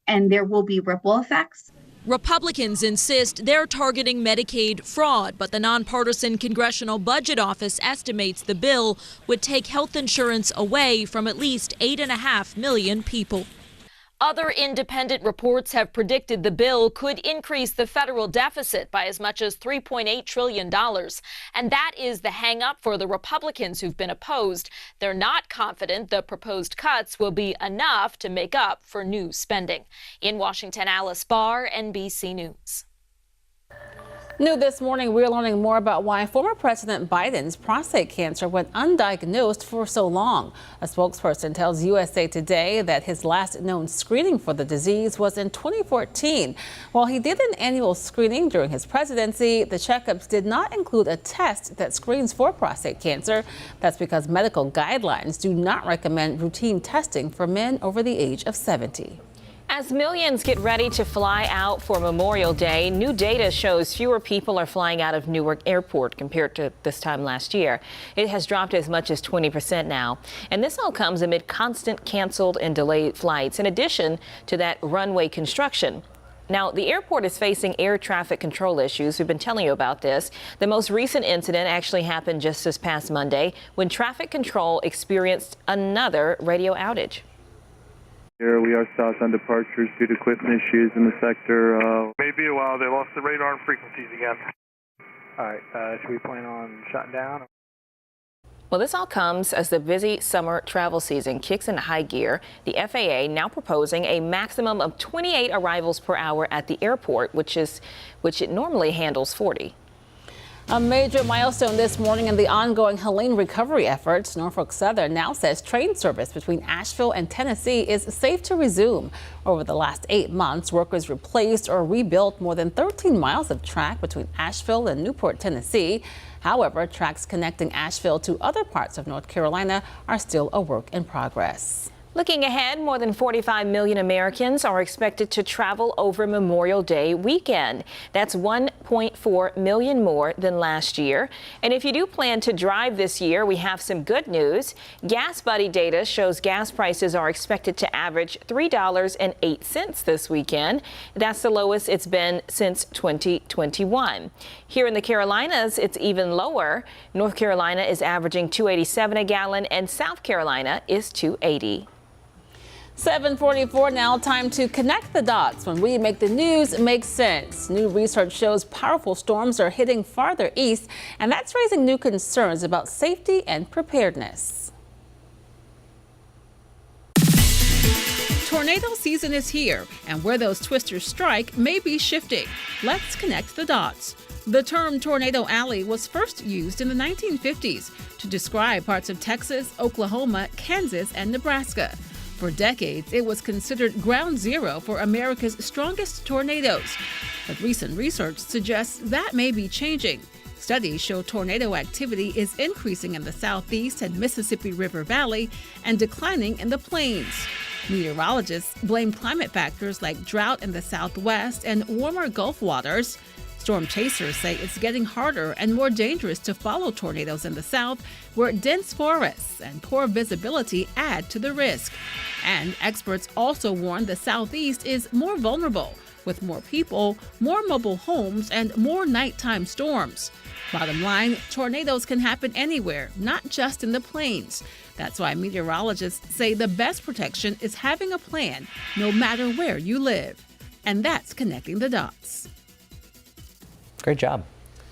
and there will be ripple effects. Republicans insist they're targeting Medicaid fraud, but the nonpartisan Congressional Budget Office estimates the bill would take health insurance away from at least 8.5 million people. Other independent reports have predicted the bill could increase the federal deficit by as much as $3.8 trillion. And that is the hang-up for the Republicans who've been opposed. They're not confident the proposed cuts will be enough to make up for new spending. In Washington, Alice Barr, NBC News. New this morning, we're learning more about why former President Biden's prostate cancer went undiagnosed for so long. A spokesperson tells USA Today that his last known screening for the disease was in 2014. While he did an annual screening during his presidency, the checkups did not include a test that screens for prostate cancer. That's because medical guidelines do not recommend routine testing for men over the age of 70. As millions get ready to fly out for Memorial Day, new data shows fewer people are flying out of Newark Airport compared to this time last year. It has dropped as much as 20% now. And this all comes amid constant canceled and delayed flights, in addition to that runway construction. Now, the airport is facing air traffic control issues. We've been telling you about this. The most recent incident actually happened just this past Monday when traffic control experienced another radio outage. Here we are south on departures due to equipment issues in the sector. Maybe a while. They lost the radar and frequencies again. All right. Should we plan on shutting down? Well, this all comes as the busy summer travel season kicks into high gear. The FAA now proposing a maximum of 28 arrivals per hour at the airport, which it normally handles 40. A major milestone this morning in the ongoing Helene recovery efforts. Norfolk Southern now says train service between Asheville and Tennessee is safe to resume. Over the last 8 months, workers replaced or rebuilt more than 13 miles of track between Asheville and Newport, Tennessee. However, tracks connecting Asheville to other parts of North Carolina are still a work in progress. Looking ahead, more than 45 million Americans are expected to travel over Memorial Day weekend. That's 1.4 million more than last year. And if you do plan to drive this year, we have some good news. Gas Buddy data shows gas prices are expected to average $3.08 this weekend. That's the lowest it's been since 2021. Here in the Carolinas, it's even lower. North Carolina is averaging $2.87 a gallon and South Carolina is $2.80. 7:44 now, time to connect the dots when we make the news make sense. New research shows powerful storms are hitting farther east, and that's raising new concerns about safety and preparedness. Tornado season is here, and where those twisters strike may be shifting. Let's connect the dots. The term tornado alley was first used in the 1950s to describe parts of Texas, Oklahoma, Kansas, and Nebraska. For decades, it was considered ground zero for America's strongest tornadoes. But recent research suggests that may be changing. Studies show tornado activity is increasing in the southeast and Mississippi River Valley and declining in the plains. Meteorologists blame climate factors like drought in the southwest and warmer Gulf waters. Storm chasers say it's getting harder and more dangerous to follow tornadoes in the south, where dense forests and poor visibility add to the risk. And experts also warn the southeast is more vulnerable, with more people, more mobile homes, and more nighttime storms. Bottom line, tornadoes can happen anywhere, not just in the plains. That's why meteorologists say the best protection is having a plan, no matter where you live. And that's connecting the dots. Great job.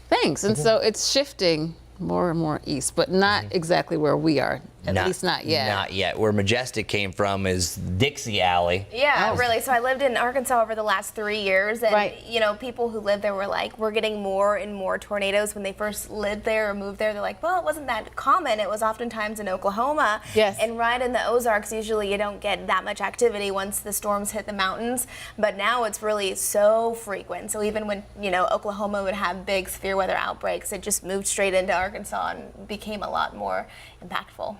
Thanks. And so it's shifting more and more east, but not exactly where we are. At least not yet. Not yet. Where Majestic came from is Dixie Alley. Yeah, really. So I lived in Arkansas over the last 3 years, and you know, people who lived there were like, we're getting more and more tornadoes. When they first lived there or moved there, they're like, well, it wasn't that common. It was oftentimes in Oklahoma. Yes. And right in the Ozarks, usually you don't get that much activity once the storms hit the mountains. But now it's really so frequent. So even when, you know, Oklahoma would have big severe weather outbreaks, it just moved straight into Arkansas and became a lot more impactful.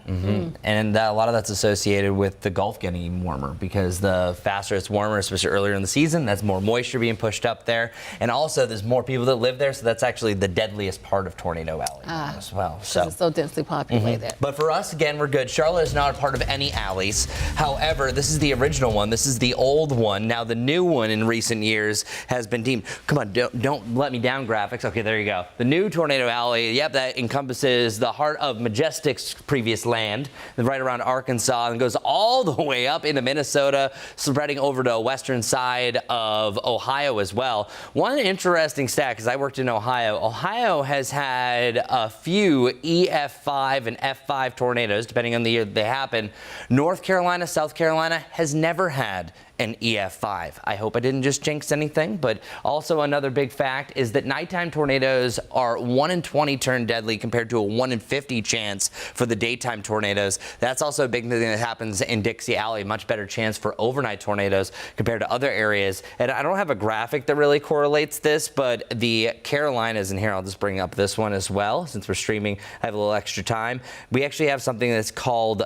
And a lot of that's associated with the Gulf getting even warmer, because the faster it's warmer, especially earlier in the season, that's more moisture being pushed up there. And also there's more people that live there, so that's actually the deadliest part of Tornado Alley as well. So it's so densely populated. But for us, again, we're good. Charlotte is not a part of any alleys. However, this is the original one. This is the old one. Now the new one in recent years has been deemed, come on, don't let me down, graphics. Okay, there you go. The new Tornado Alley, yep, that encompasses the heart of Majestic's previous land, right around Arkansas, and goes all the way up into Minnesota, spreading over to the western side of Ohio as well. One interesting stat, because I worked in Ohio has had a few EF5 and F5 tornadoes, depending on the year they happen. North Carolina, South Carolina has never had an EF5. I hope I didn't just jinx anything, but also another big fact is that nighttime tornadoes are 1 in 20 turn deadly compared to a 1 in 50 chance for the daytime tornadoes. That's also a big thing that happens in Dixie Alley, much better chance for overnight tornadoes compared to other areas. And I don't have a graphic that really correlates this, but the Carolinas in here, I'll just bring up this one as well, since we're streaming, I have a little extra time. We actually have something that's called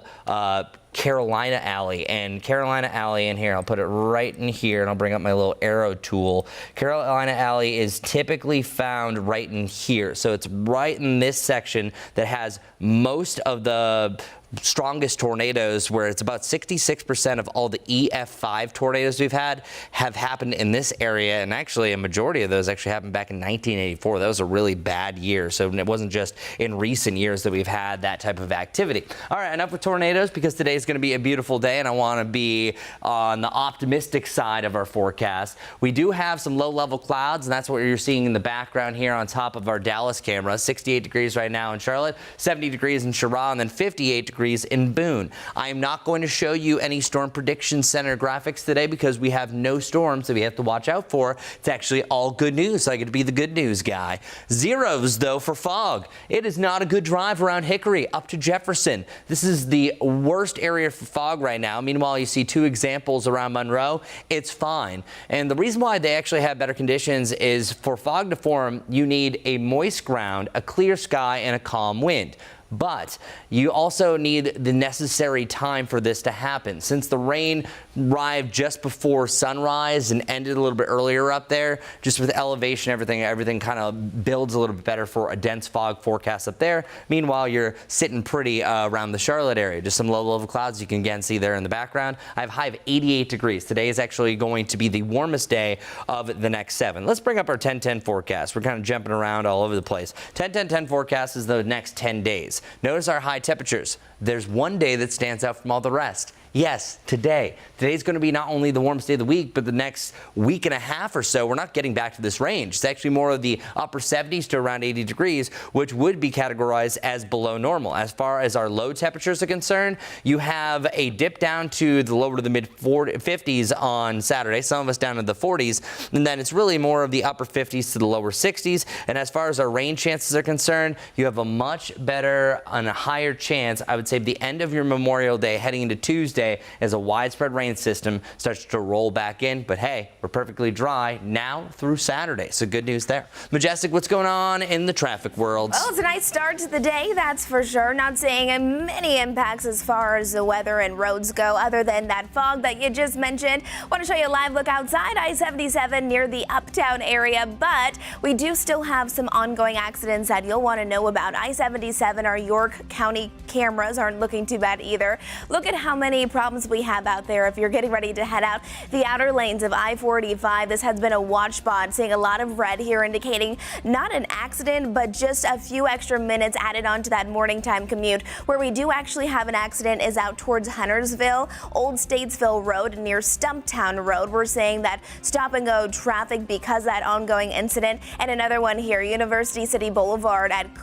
Carolina Alley, and Carolina Alley in here, I'll put it right in here, and I'll bring up my little arrow tool. Carolina Alley is typically found right in here, so it's right in this section that has most of the strongest tornadoes, where it's about 66% of all the EF5 tornadoes we've had have happened in this area, and actually a majority of those actually happened back in 1984. That was a really bad year, so it wasn't just in recent years that we've had that type of activity. All right, enough with tornadoes, because today's going to be a beautiful day, and I want to be on the optimistic side of our forecast. We do have some low-level clouds, and that's what you're seeing in the background here on top of our Dallas camera. 68 degrees right now in Charlotte, 70 degrees in Chirac, and then 58 degrees in Boone. I am not going to show you any storm prediction center graphics today, because we have no storms that we have to watch out for. It's actually all good news, so I get to be the good news guy. Zeros, though, for fog. It is not a good drive around Hickory up to Jefferson. This is the worst area for fog right now. Meanwhile, you see two examples around Monroe. It's fine. And the reason why they actually have better conditions is for fog to form, you need a moist ground, a clear sky, and a calm wind. But you also need the necessary time for this to happen. Since the rain arrived just before sunrise and ended a little bit earlier up there, just with elevation, everything kind of builds a little bit better for a dense fog forecast up there. Meanwhile, you're sitting pretty around the Charlotte area. Just some low-level clouds you can again see there in the background. I have a high of 88 degrees. Today is actually going to be the warmest day of the next 7. Let's bring up our 10-10 forecast. We're kind of jumping around all over the place. 10-10-10 forecast is the next 10 days. Notice our high temperatures. There's one day that stands out from all the rest. Yes, today. Today's going to be not only the warmest day of the week, but the next week and a half or so, we're not getting back to this range. It's actually more of the upper 70s to around 80 degrees, which would be categorized as below normal. As far as our low temperatures are concerned, you have a dip down to the lower to the mid 50s on Saturday, some of us down in the 40s, and then it's really more of the upper 50s to the lower 60s. And as far as our rain chances are concerned, you have a much better and a higher chance, I would say, the end of your Memorial Day heading into Tuesday as a widespread rain system starts to roll back in. But hey, we're perfectly dry now through Saturday, so good news there. Majestic, what's going on in the traffic world? Well, it's a nice start to the day, that's for sure. Not seeing many impacts as far as the weather and roads go, other than that fog that you just mentioned. Want to show you a live look outside I-77 near the Uptown area, but we do still have some ongoing accidents that you'll want to know about. I-77, our York County cameras aren't looking too bad either. Look at how many problems we have out there if you're getting ready to head out the outer lanes of I-45. This has been a watch spot, seeing a lot of red here, indicating not an accident, but just a few extra minutes added on to that morning time commute. Where we do actually have an accident is out towards Huntersville, Old Statesville Road near Stumptown Road. We're saying that stop and go traffic because of that ongoing incident. And another one here, University City Boulevard at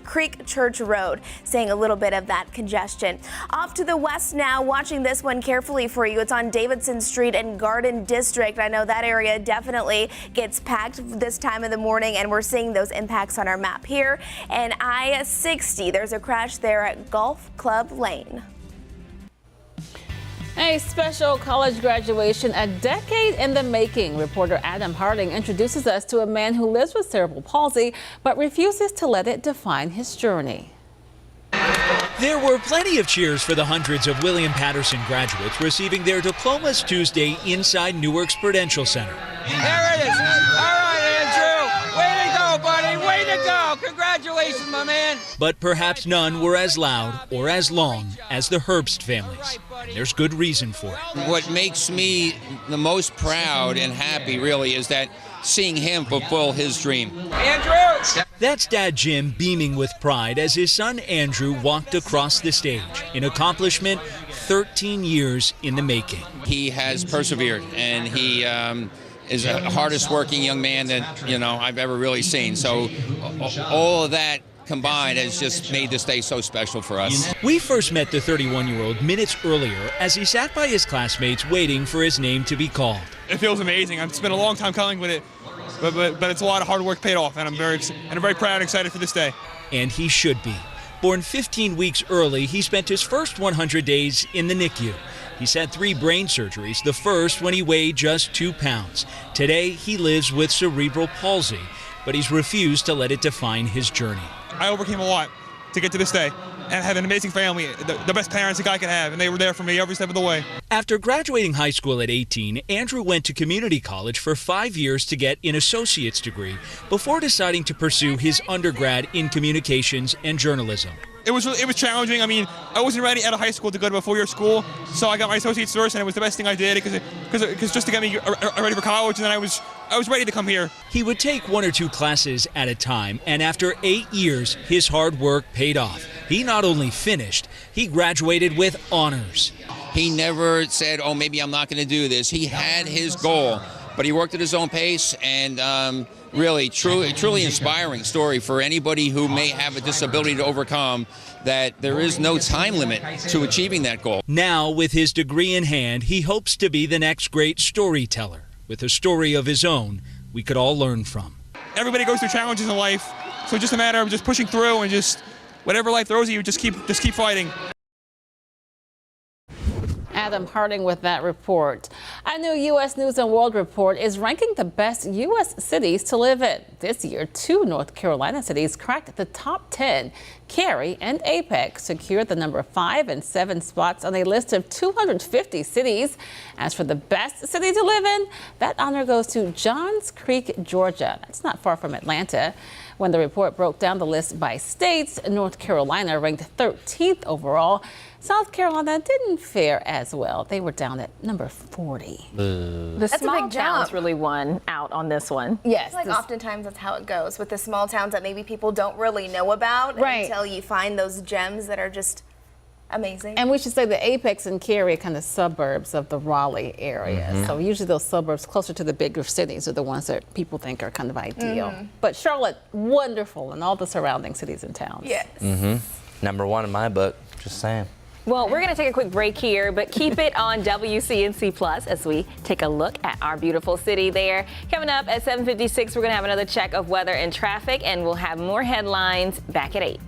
Creek Church Road, seeing a little bit of that congestion. Off to the west now, watching this one carefully for you. It's on Davidson Street and Garden District. I know that area definitely gets packed this time of the morning, and we're seeing those impacts on our map here. And I-60, there's a crash there at Golf Club Lane. A special college graduation a decade in the making. Reporter Adam Harding introduces us to a man who lives with cerebral palsy but refuses to let it define his journey. There were plenty of cheers for the hundreds of William Patterson graduates receiving their diplomas Tuesday inside Newark's Prudential Center. There it is. All right, Andrew. Way to go, buddy. Way to go. Congratulations, my man. But perhaps none were as loud or as long as the Herbst families. And there's good reason for it. What makes me the most proud and happy, really, is that seeing him fulfill his dream. Andrew! That's Dad Jim beaming with pride as his son Andrew walked across the stage. An accomplishment 13 years in the making. He has persevered, and he is the hardest working young man that, I've ever really seen. So all of that combined has just made this day so special for us. We first met the 31-year-old minutes earlier as he sat by his classmates waiting for his name to be called. It feels amazing. I've spent a long time coming with it, but it's a lot of hard work paid off, and I'm very proud and excited for this day. And he should be. Born 15 weeks early, he spent his first 100 days in the NICU. He's had 3 brain surgeries, the first when he weighed just 2 pounds. Today, he lives with cerebral palsy, but he's refused to let it define his journey. I overcame a lot to get to this day, and I have an amazing family, the best parents a guy could have, and they were there for me every step of the way. After graduating high school at 18, Andrew went to community college for 5 years to get an associate's degree before deciding to pursue his undergrad in communications and journalism. It was challenging. I mean, I wasn't ready out of high school to go to a 4-year school, so I got my associate's first, and it was the best thing I did because just to get me ready for college, and then I was ready to come here. He would take 1 or 2 classes at a time, and after 8 years, his hard work paid off. He not only finished, he graduated with honors. He never said, oh, maybe I'm not going to do this. He had his goal, but he worked at his own pace, and really, truly inspiring story for anybody who may have a disability to overcome, that there is no time limit to achieving that goal. Now, with his degree in hand, he hopes to be the next great storyteller, with a story of his own we could all learn from. Everybody goes through challenges in life, so it's just a matter of just pushing through and just whatever life throws at you, just keep fighting. Adam Harding with that report. A new U.S. News & World Report is ranking the best U.S. cities to live in. This year, 2 North Carolina cities cracked the top 10. Cary and Apex secured the number 5 and 7 spots on a list of 250 cities. As for the best city to live in, that honor goes to Johns Creek, Georgia. That's not far from Atlanta. When the report broke down the list by states, North Carolina ranked 13th overall. South Carolina didn't fare as well. They were down at number 40. The small towns really won out on this one. Yes. Like oftentimes that's how it goes with the small towns that maybe people don't really know about until you find those gems that are just Amazing. And we should say the Apex and Cary are kind of suburbs of the Raleigh area. So usually those suburbs closer to the bigger cities are the ones that people think are kind of ideal. But Charlotte, wonderful, and all the surrounding cities and towns. Yes. Number one in my book, just saying. Well, we're going to take a quick break here, but keep it on WCNC Plus as we take a look at our beautiful city there. Coming up at 7:56, we're going to have another check of weather and traffic, and we'll have more headlines back at 8.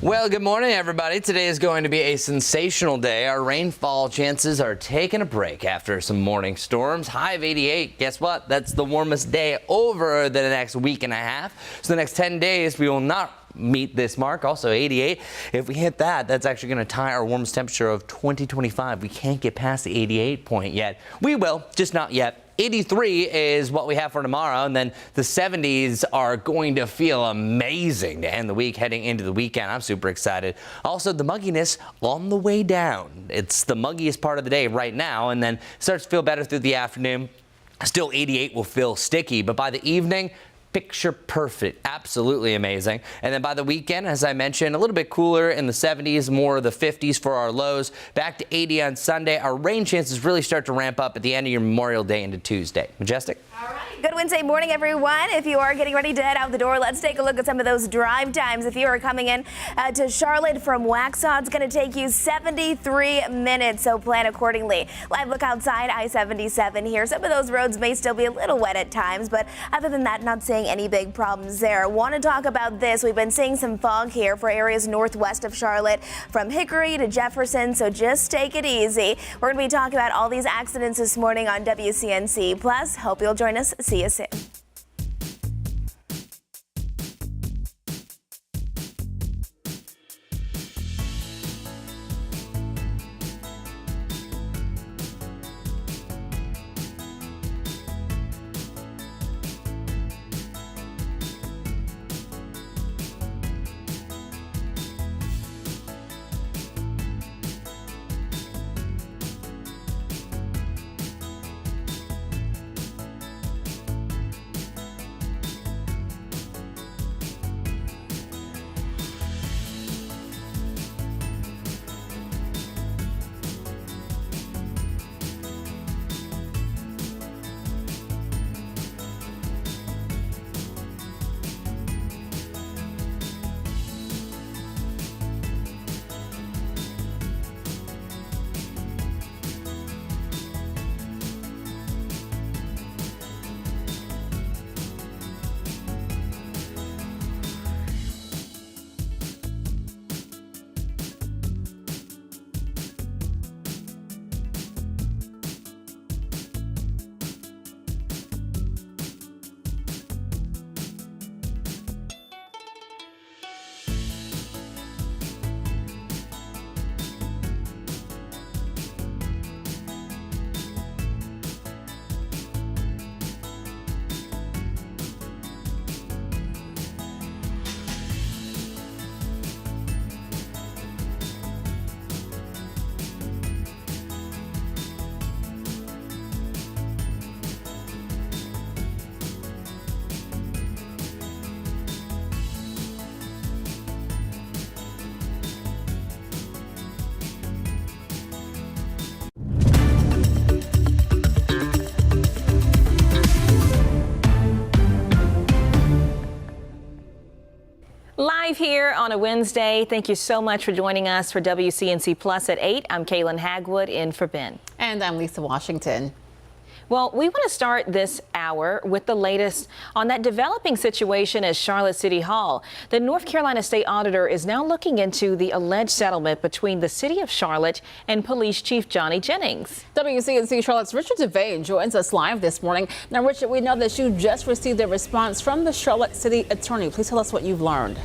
Well, good morning, everybody. Today is going to be a sensational day. Our rainfall chances are taking a break after some morning storms. High of 88. Guess what? That's the warmest day over the next week and a half. So the next 10 days, we will not meet this mark. Also 88. If we hit that, that's actually going to tie our warmest temperature of 2025. We can't get past the 88 point yet. We will, just not yet. 83 is what we have for tomorrow, and then the 70s are going to feel amazing to end the week heading into the weekend. I'm super excited. Also, the mugginess on the way down. It's the muggiest part of the day right now, and then starts to feel better through the afternoon. Still 88 will feel sticky, but by the evening, picture perfect. Absolutely amazing. And then by the weekend, as I mentioned, a little bit cooler in the 70s, more of the 50s for our lows. Back to 80 on Sunday. Our rain chances really start to ramp up at the end of your Memorial Day into Tuesday. Majestic? All right. Good Wednesday morning, everyone. If you are getting ready to head out the door, let's take a look at some of those drive times. If you are coming in to Charlotte from Waxhaw, it's going to take you 73 minutes, so plan accordingly. Live look outside I-77 here. Some of those roads may still be a little wet at times, but other than that, not seeing any big problems there. Want to talk about this. We've been seeing some fog here for areas northwest of Charlotte from Hickory to Jefferson, so just take it easy. We're going to be talking about all these accidents this morning on WCNC Plus. Hope you'll join us. See you soon. Live here on a Wednesday. Thank you so much for joining us for WCNC Plus at 8. I'm Kaylin Hagwood in for Ben. And I'm Lisa Washington. Well, we want to start this hour with the latest on that developing situation at Charlotte City Hall. The North Carolina State Auditor is now looking into the alleged settlement between the City of Charlotte and Police Chief Johnny Jennings. WCNC Charlotte's Richard Devane joins us live this morning. Now, Richard, we know that you just received a response from the Charlotte City Attorney. Please tell us what you've learned.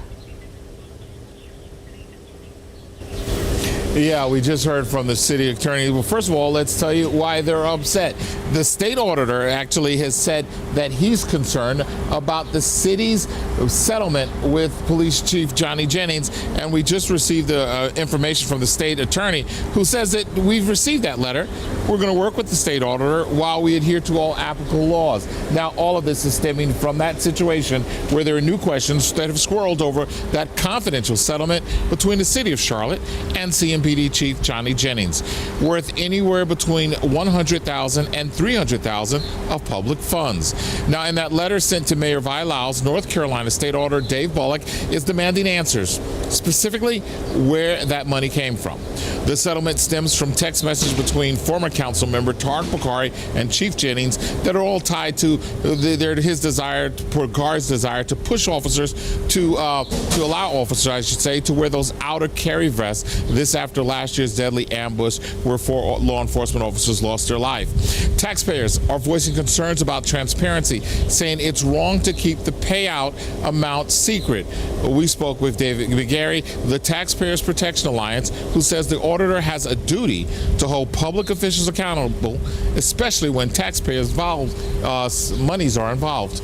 Yeah, we just heard from the city attorney. Well, first of all, let's tell you why they're upset. The state auditor actually has said that he's concerned about the city's settlement with Police Chief Johnny Jennings, and we just received the information from the state attorney who says that we've received that letter. We're going to work with the state auditor while we adhere to all applicable laws. Now, all of this is stemming from that situation where there are new questions that have swirled over that confidential settlement between the city of Charlotte and CMPD Chief Johnny Jennings, worth anywhere between $100,000 and $300,000 of public funds. Now, in that letter sent to Mayor Vi Lyles, North Carolina State Auditor Dave Bullock is demanding answers, specifically where that money came from. The settlement stems from text messages between former council member Tarek Bakari and Chief Jennings that are all tied to his desire, Bakari's desire to push officers to allow officers, I should say, to wear those outer carry vests. This after last year's deadly ambush where 4 law enforcement officers lost their life. Taxpayers are voicing concerns about transparency, saying it's wrong to keep the payout amount secret. We spoke with David McGarry, the Taxpayers Protection Alliance, who says the auditor has a duty to hold public officials accountable, especially when taxpayers' monies are involved.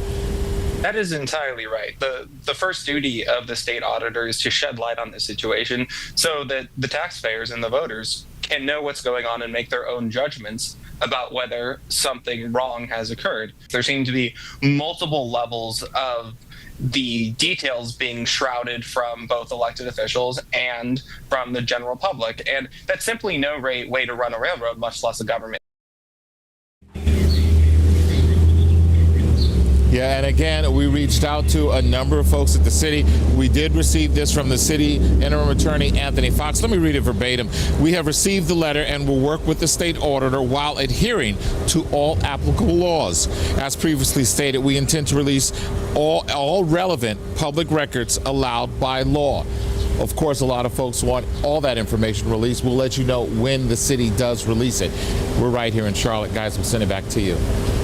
That is entirely right. The first duty of the state auditor is to shed light on this situation so that the taxpayers and the voters can know what's going on and make their own judgments about whether something wrong has occurred. There seem to be multiple levels of the details being shrouded from both elected officials and from the general public. And that's simply no way to run a railroad, much less a government. Yeah, and again, we reached out to a number of folks at the city. We did receive this from the city interim attorney, Anthony Fox. Let me read it verbatim. We have received the letter and will work with the state auditor while adhering to all applicable laws. As previously stated, we intend to release all relevant public records allowed by law. Of course, a lot of folks want all that information released. We'll let you know when the city does release it. We're right here in Charlotte, guys. We'll send it back to you.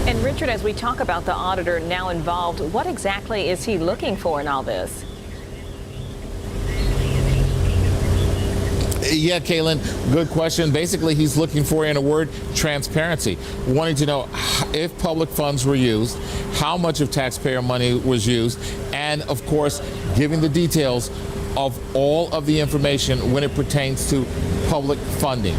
And Richard, as we talk about the auditor now involved, what exactly is he looking for in all this? Yeah, Kaylin, good question. Basically, he's looking for, in a word, transparency, wanting to know if public funds were used, how much of taxpayer money was used, and, of course, giving the details of all of the information when it pertains to public funding.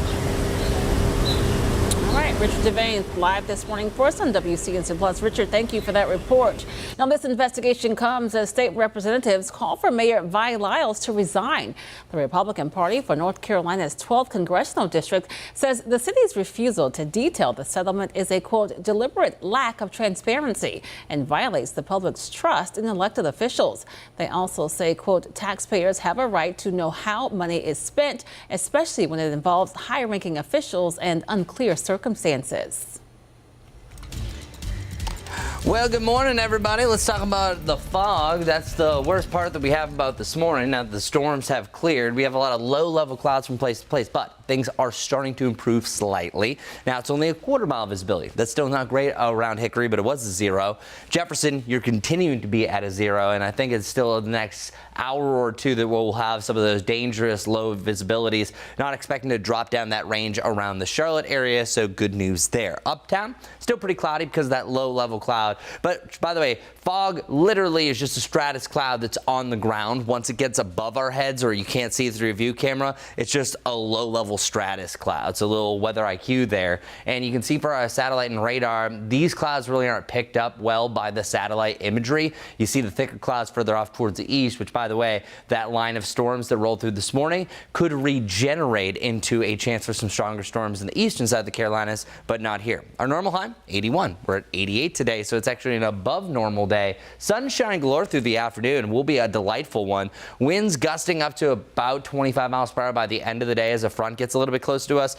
All right, Richard Devane live this morning for us on WCNC Plus. Richard, thank you for that report. Now, this investigation comes as state representatives call for Mayor Vi Lyles to resign. The Republican Party for North Carolina's 12th Congressional District says the city's refusal to detail the settlement is a, quote, deliberate lack of transparency and violates the public's trust in elected officials. They also say, quote, taxpayers have a right to know how money is spent, especially when it involves high-ranking officials and unclear circumstances. Well, good morning, everybody. Let's talk about the fog. That's the worst part that we have about this morning. Now that the storms have cleared, we have a lot of low-level clouds from place to place, but things are starting to improve slightly. Now, it's only a quarter-mile visibility. That's still not great around Hickory, but it was a 0. Jefferson, you're continuing to be at a 0, and I think it's still the next hour or two that we'll have some of those dangerous low visibilities. Not expecting to drop down that range around the Charlotte area, so good news there. Uptown, still pretty cloudy because of that low-level cloud. But by the way, fog literally is just a stratus cloud that's on the ground. Once it gets above our heads or you can't see it through your view camera, it's just a low-level stratus clouds, a little weather IQ there. And you can see for our satellite and radar, these clouds really aren't picked up well by the satellite imagery. You see the thicker clouds further off towards the east, which, by the way, that line of storms that rolled through this morning could regenerate into a chance for some stronger storms in the eastern side of the Carolinas, but not here. Our normal high, 81. We're at 88 today, so it's actually an above normal day. Sunshine galore through the afternoon will be a delightful one. Winds gusting up to about 25 miles per hour by the end of the day as a front gets a little bit close to us.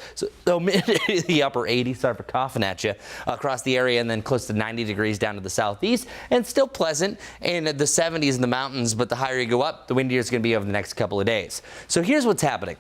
So mid the upper 80s, sorry for coughing at you, across the area, and then close to 90 degrees down to the southeast, and still pleasant in the 70s in the mountains, but the higher you go up, the windier it's going to be over the next couple of days. So here's what's happening.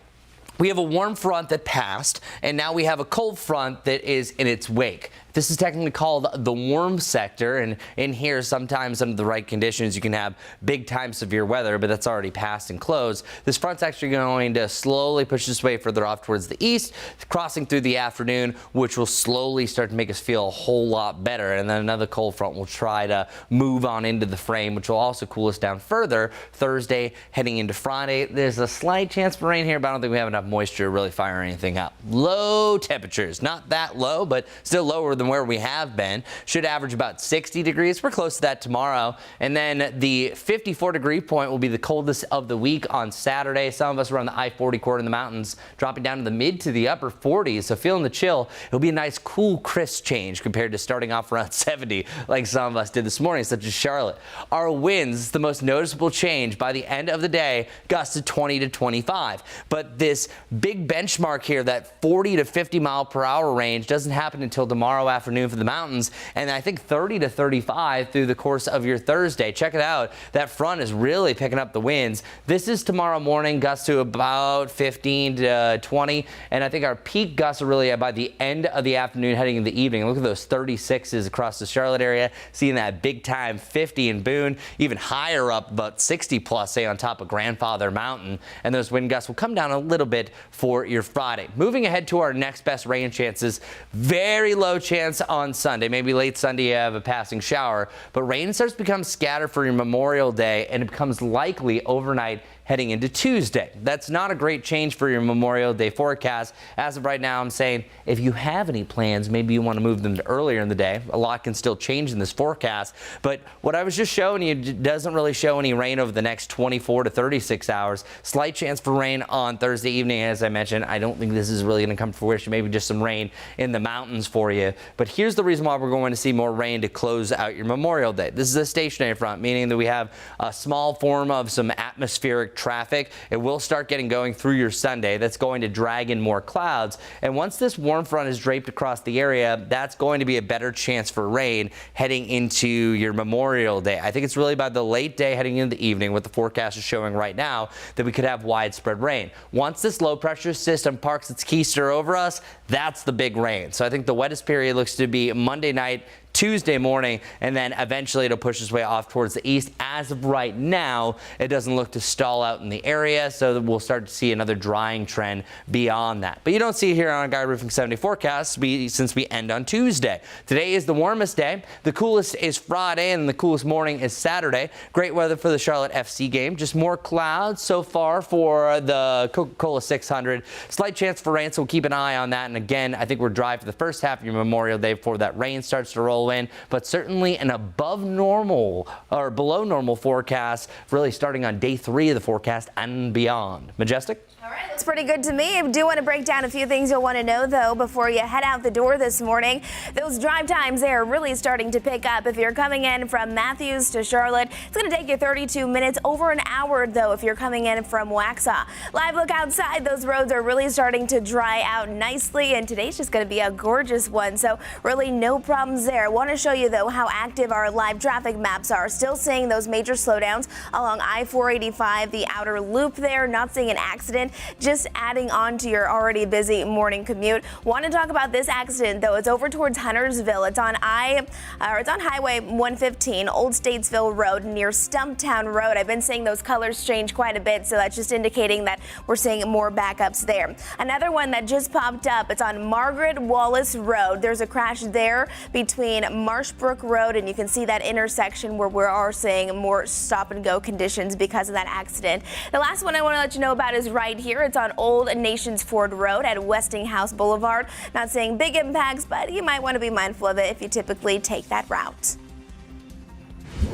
We have a warm front that passed, and now we have a cold front that is in its wake. This is technically called the warm sector, and in here, sometimes under the right conditions, you can have big-time severe weather, but that's already passed and closed. This front's actually going to slowly push its way further off towards the east, crossing through the afternoon, which will slowly start to make us feel a whole lot better. And then another cold front will try to move on into the frame, which will also cool us down further Thursday heading into Friday. There's a slight chance for rain here, but I don't think we have enough moisture to really fire anything up. Low temperatures, not that low, but still lower than where we have been. Should average about 60 degrees. We're close to that tomorrow. And then the 54-degree point will be the coldest of the week on Saturday. Some of us are on the I-40 corridor in the mountains, dropping down to the mid to the upper 40s. So feeling the chill. It'll be a nice, cool, crisp change compared to starting off around 70 like some of us did this morning, such as Charlotte. Our winds, the most noticeable change by the end of the day, gusts to 20 to 25. But this big benchmark here, that 40 to 50 mile per hour range, doesn't happen until tomorrow afternoon for the mountains, and I think 30 to 35 through the course of your Thursday. Check it out. That front is really picking up the winds. This is tomorrow morning, gusts to about 15 to 20, and I think our peak gusts are really by the end of the afternoon heading into the evening. Look at those 36s across the Charlotte area, seeing that big time 50 in Boone, even higher up, about 60 plus, say on top of Grandfather Mountain, and those wind gusts will come down a little bit for your Friday. Moving ahead to our next best rain chances, very low chance on Sunday. Maybe late Sunday you have a passing shower, but rain starts to become scattered for your Memorial Day, and it becomes likely overnight heading into Tuesday. That's not a great change for your Memorial Day forecast. As of right now, I'm saying if you have any plans, maybe you want to move them to earlier in the day. A lot can still change in this forecast, but what I was just showing you doesn't really show any rain over the next 24 to 36 hours. Slight chance for rain on Thursday evening, as I mentioned. I don't think this is really going to come to fruition. Maybe just some rain in the mountains for you. But here's the reason why we're going to see more rain to close out your Memorial Day. This is a stationary front, meaning that we have a small form of some atmospheric traffic. It will start getting going through your Sunday. That's going to drag in more clouds. And once this warm front is draped across the area, that's going to be a better chance for rain heading into your Memorial Day. I think it's really by the late day heading into the evening, what the forecast is showing right now, that we could have widespread rain. Once this low pressure system parks its keister over us, that's the big rain. So I think the wettest period looks to be Monday night, Tuesday morning, and then eventually it'll push its way off towards the east. As of right now, it doesn't look to stall out in the area, so that we'll start to see another drying trend beyond that. But you don't see it here on our Guy Roofing 70 forecast since we end on Tuesday. Today is the warmest day. The coolest is Friday, and the coolest morning is Saturday. Great weather for the Charlotte FC game. Just more clouds so far for the Coca-Cola 600. Slight chance for rain, so we'll keep an eye on that. And again, I think we're dry for the first half of your Memorial Day before that rain starts to roll in, but certainly an above normal or below normal forecast really starting on day 3 of the forecast and beyond. Majestic? All right, that's pretty good to me. I do want to break down a few things you'll want to know, though, before you head out the door this morning. Those drive times there are really starting to pick up. If you're coming in from Matthews to Charlotte, it's going to take you 32 minutes, over an hour, though, if you're coming in from Waxhaw. Live look outside. Those roads are really starting to dry out nicely, and today's just going to be a gorgeous one, so really no problems there. I want to show you, though, how active our live traffic maps are. Still seeing those major slowdowns along I-485, the outer loop there. Not seeing an accident. Just adding on to your already busy morning commute. Want to talk about this accident, though. It's over towards Huntersville. It's on Highway 115, Old Statesville Road, near Stumptown Road. I've been seeing those colors change quite a bit, so that's just indicating that we're seeing more backups there. Another one that just popped up, it's on Margaret Wallace Road. There's a crash there between between Marshbrook Road, and you can see that intersection where we are seeing more stop and go conditions because of that accident. The last one I want to let you know about is right here. It's on Old Nations Ford Road at Westinghouse Boulevard. Not seeing big impacts, but you might want to be mindful of it if you typically take that route.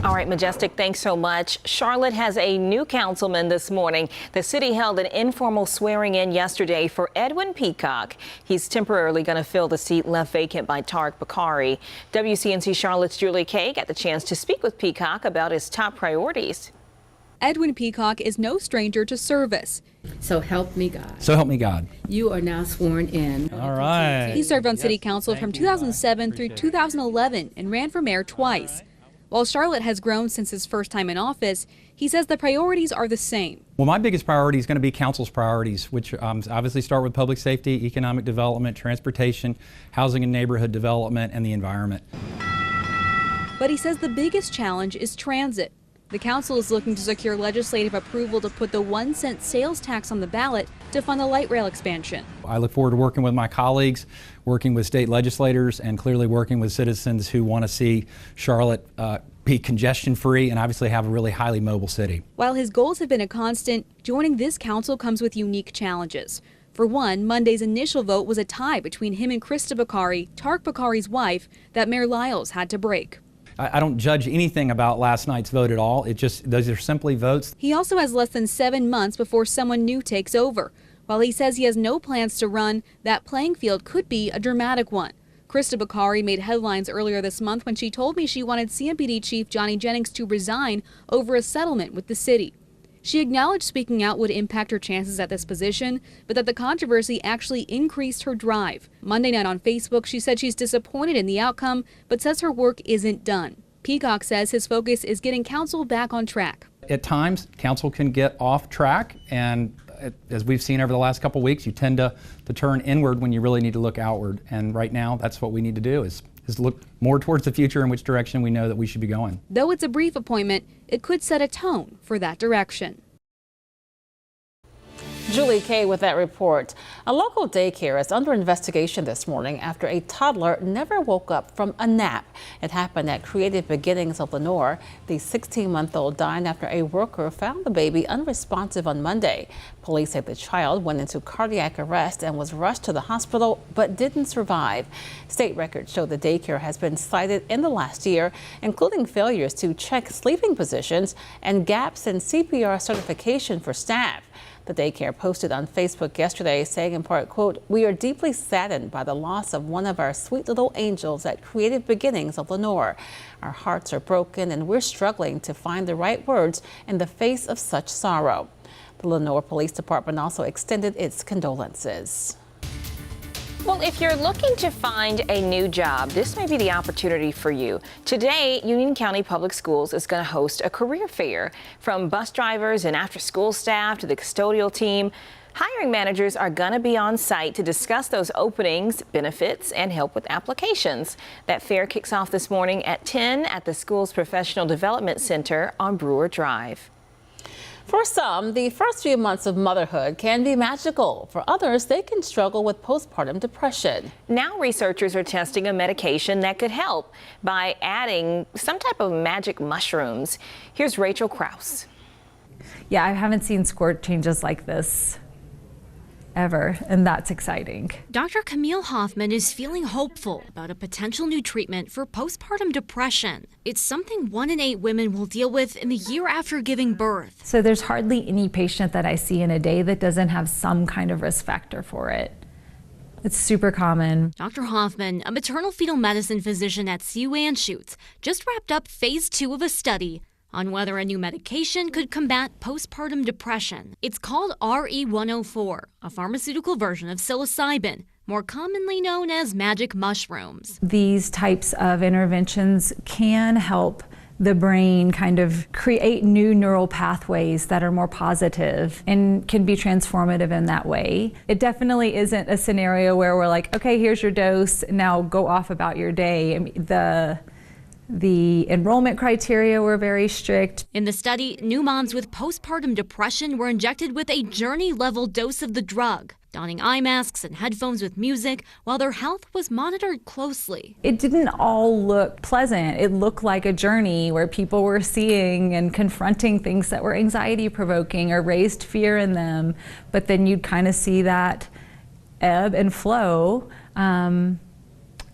All right, Majestic, thanks so much. Charlotte has a new councilman this morning. The city held an informal swearing in yesterday for Edwin Peacock. He's temporarily going to fill the seat left vacant by Tarek Bakari. WCNC Charlotte's Julie Kay got the chance to speak with Peacock about his top priorities. Edwin Peacock is no stranger to service. So help me God. So help me God. You are now sworn in. All right. He served on city council from 2007 through 2011 and ran for mayor twice. While Charlotte has grown since his first time in office, he says the priorities are the same. Well, my biggest priority is going to be council's priorities, which obviously start with public safety, economic development, transportation, housing and neighborhood development, and the environment. But he says the biggest challenge is transit. The council is looking to secure legislative approval to put the 1-cent sales tax on the ballot to fund the light rail expansion. I look forward to working with my colleagues, working with state legislators, and clearly working with citizens who want to see Charlotte be congestion-free and obviously have a really highly mobile city. While his goals have been a constant, joining this council comes with unique challenges. For one, Monday's initial vote was a tie between him and Krista Bakari, Tarek Bakari's wife, that Mayor Lyles had to break. I don't judge anything about last night's vote at all. Those are simply votes. He also has less than 7 months before someone new takes over. While he says he has no plans to run, that playing field could be a dramatic one. Krista Bakari made headlines earlier this month when she told me she wanted CMPD Chief Johnny Jennings to resign over a settlement with the city. She acknowledged speaking out would impact her chances at this position, but that the controversy actually increased her drive. Monday night on Facebook, she said she's disappointed in the outcome, but says her work isn't done. Peacock says his focus is getting council back on track. At times, council can get off track, and as we've seen over the last couple of weeks, you tend to turn inward when you really need to look outward. And right now, that's what we need to do is look more towards the future in which direction we know that we should be going. Though it's a brief appointment, it could set a tone for that direction. Julie Kay with that report. A local daycare is under investigation this morning after a toddler never woke up from a nap. It happened at Creative Beginnings of Lenore. The 16-month-old died after a worker found the baby unresponsive on Monday. Police say the child went into cardiac arrest and was rushed to the hospital but didn't survive. State records show the daycare has been cited in the last year, including failures to check sleeping positions and gaps in CPR certification for staff. The daycare posted on Facebook yesterday saying in part, quote, "We are deeply saddened by the loss of one of our sweet little angels at Creative Beginnings of Lenore. Our hearts are broken and we're struggling to find the right words in the face of such sorrow." The Lenore Police Department also extended its condolences. Well, if you're looking to find a new job, this may be the opportunity for you. Today, Union County Public Schools is going to host a career fair. From bus drivers and after-school staff to the custodial team, hiring managers are going to be on site to discuss those openings, benefits, and help with applications. That fair kicks off this morning at 10 at the school's Professional Development Center on Brewer Drive. For some, the first few months of motherhood can be magical. For others, they can struggle with postpartum depression. Now researchers are testing a medication that could help by adding some type of magic mushrooms. Here's Rachel Krause. Yeah, I haven't seen score changes like this ever, and that's exciting. Dr. Camille Hoffman is feeling hopeful about a potential new treatment for postpartum depression. It's something 1 in 8 women will deal with in the year after giving birth. So there's hardly any patient that I see in a day that doesn't have some kind of risk factor for it. It's super common. Dr. Hoffman, a maternal fetal medicine physician at CU Anschutz, just wrapped up phase 2 of a study on whether a new medication could combat postpartum depression. It's called RE104, a pharmaceutical version of psilocybin, more commonly known as magic mushrooms. These types of interventions can help the brain kind of create new neural pathways that are more positive and can be transformative in that way. It definitely isn't a scenario where we're like, okay, here's your dose, now go off about your day. I mean, the enrollment criteria were very strict. In the study, new moms with postpartum depression were injected with a journey-level dose of the drug. donning eye masks and headphones with music while their health was monitored closely. It didn't all look pleasant. It looked like a journey where people were seeing and confronting things that were anxiety provoking or raised fear in them. But then you'd kind of see that ebb and flow.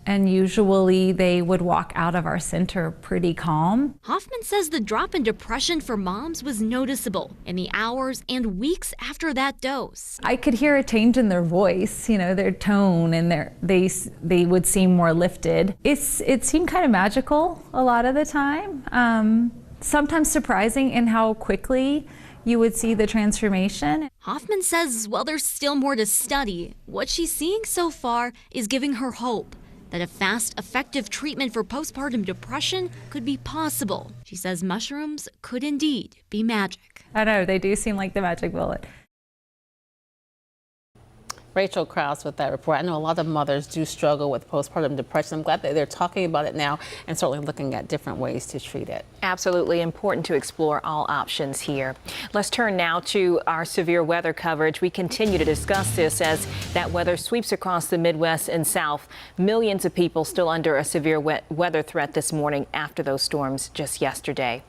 And usually they would walk out of our center pretty calm. Hoffman says the drop in depression for moms was noticeable in the hours and weeks after that dose. I could hear a change in their voice, you know, their tone, and they would seem more lifted. It seemed kind of magical a lot of the time. Sometimes surprising in how quickly you would see the transformation. Hoffman says while there's still more to study, what she's seeing so far is giving her hope that a fast, effective treatment for postpartum depression could be possible. She says mushrooms could indeed be magic. I know, they do seem like the magic bullet. Rachel Krause with that report. I know a lot of mothers do struggle with postpartum depression. I'm glad that they're talking about it now and certainly looking at different ways to treat it. Absolutely important to explore all options here. Let's turn now to our severe weather coverage. We continue to discuss this as that weather sweeps across the Midwest and South. Millions of people still under a severe weather threat this morning after those storms just yesterday.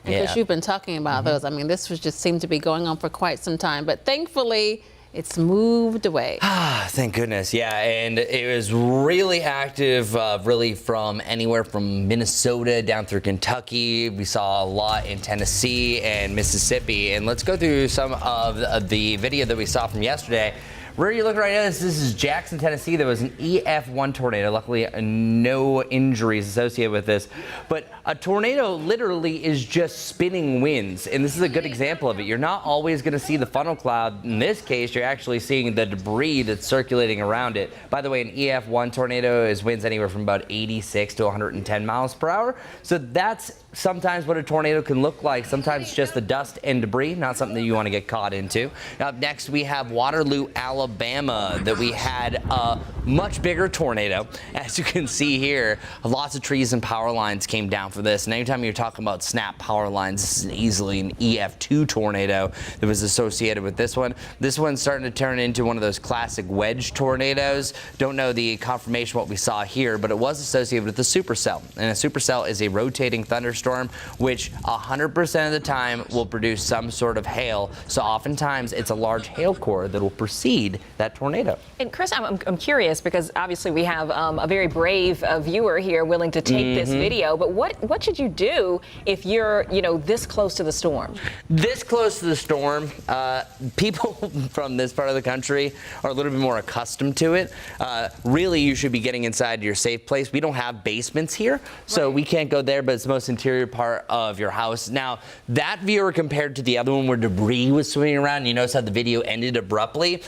And because you've been talking about those, I mean, this was just seemed to be going on for quite some time, but thankfully, it's moved away. Thank goodness. Yeah, and it was really active, really from anywhere from Minnesota down through Kentucky. We saw a lot in Tennessee and Mississippi. And let's go through some of the video that we saw from yesterday. Where you look right now, this is Jackson, Tennessee. There was an EF1 tornado. Luckily, no injuries associated with this. But a tornado literally is just spinning winds. And this is a good example of it. You're not always going to see the funnel cloud. In this case, you're actually seeing the debris that's circulating around it. By the way, an EF1 tornado is winds anywhere from about 86 to 110 miles per hour. So that's sometimes what a tornado can look like. Sometimes just the dust and debris, not something that you want to get caught into. Up next, we have Waterloo, Alabama, that we had a much bigger tornado. As you can see here, lots of trees and power lines came down for this. And anytime you're talking about snap power lines, this is easily an EF2 tornado that was associated with this one. This one's starting to turn into one of those classic wedge tornadoes. Don't know the confirmation what we saw here, but it was associated with the supercell. And a supercell is a rotating thunderstorm, which 100% of the time will produce some sort of hail. So oftentimes it's a large hail core that will precede that tornado. And Chris, I'm curious because obviously we have a very brave viewer here willing to take this video. But what should you do if you're, this close to the storm? This close to the storm, people from this part of the country are a little bit more accustomed to it. Really, you should be getting inside your safe place. We don't have basements here, so we can't go there, but it's the most interior part of your house. Now, that viewer compared to the other one where debris was swimming around, you notice how the video ended abruptly.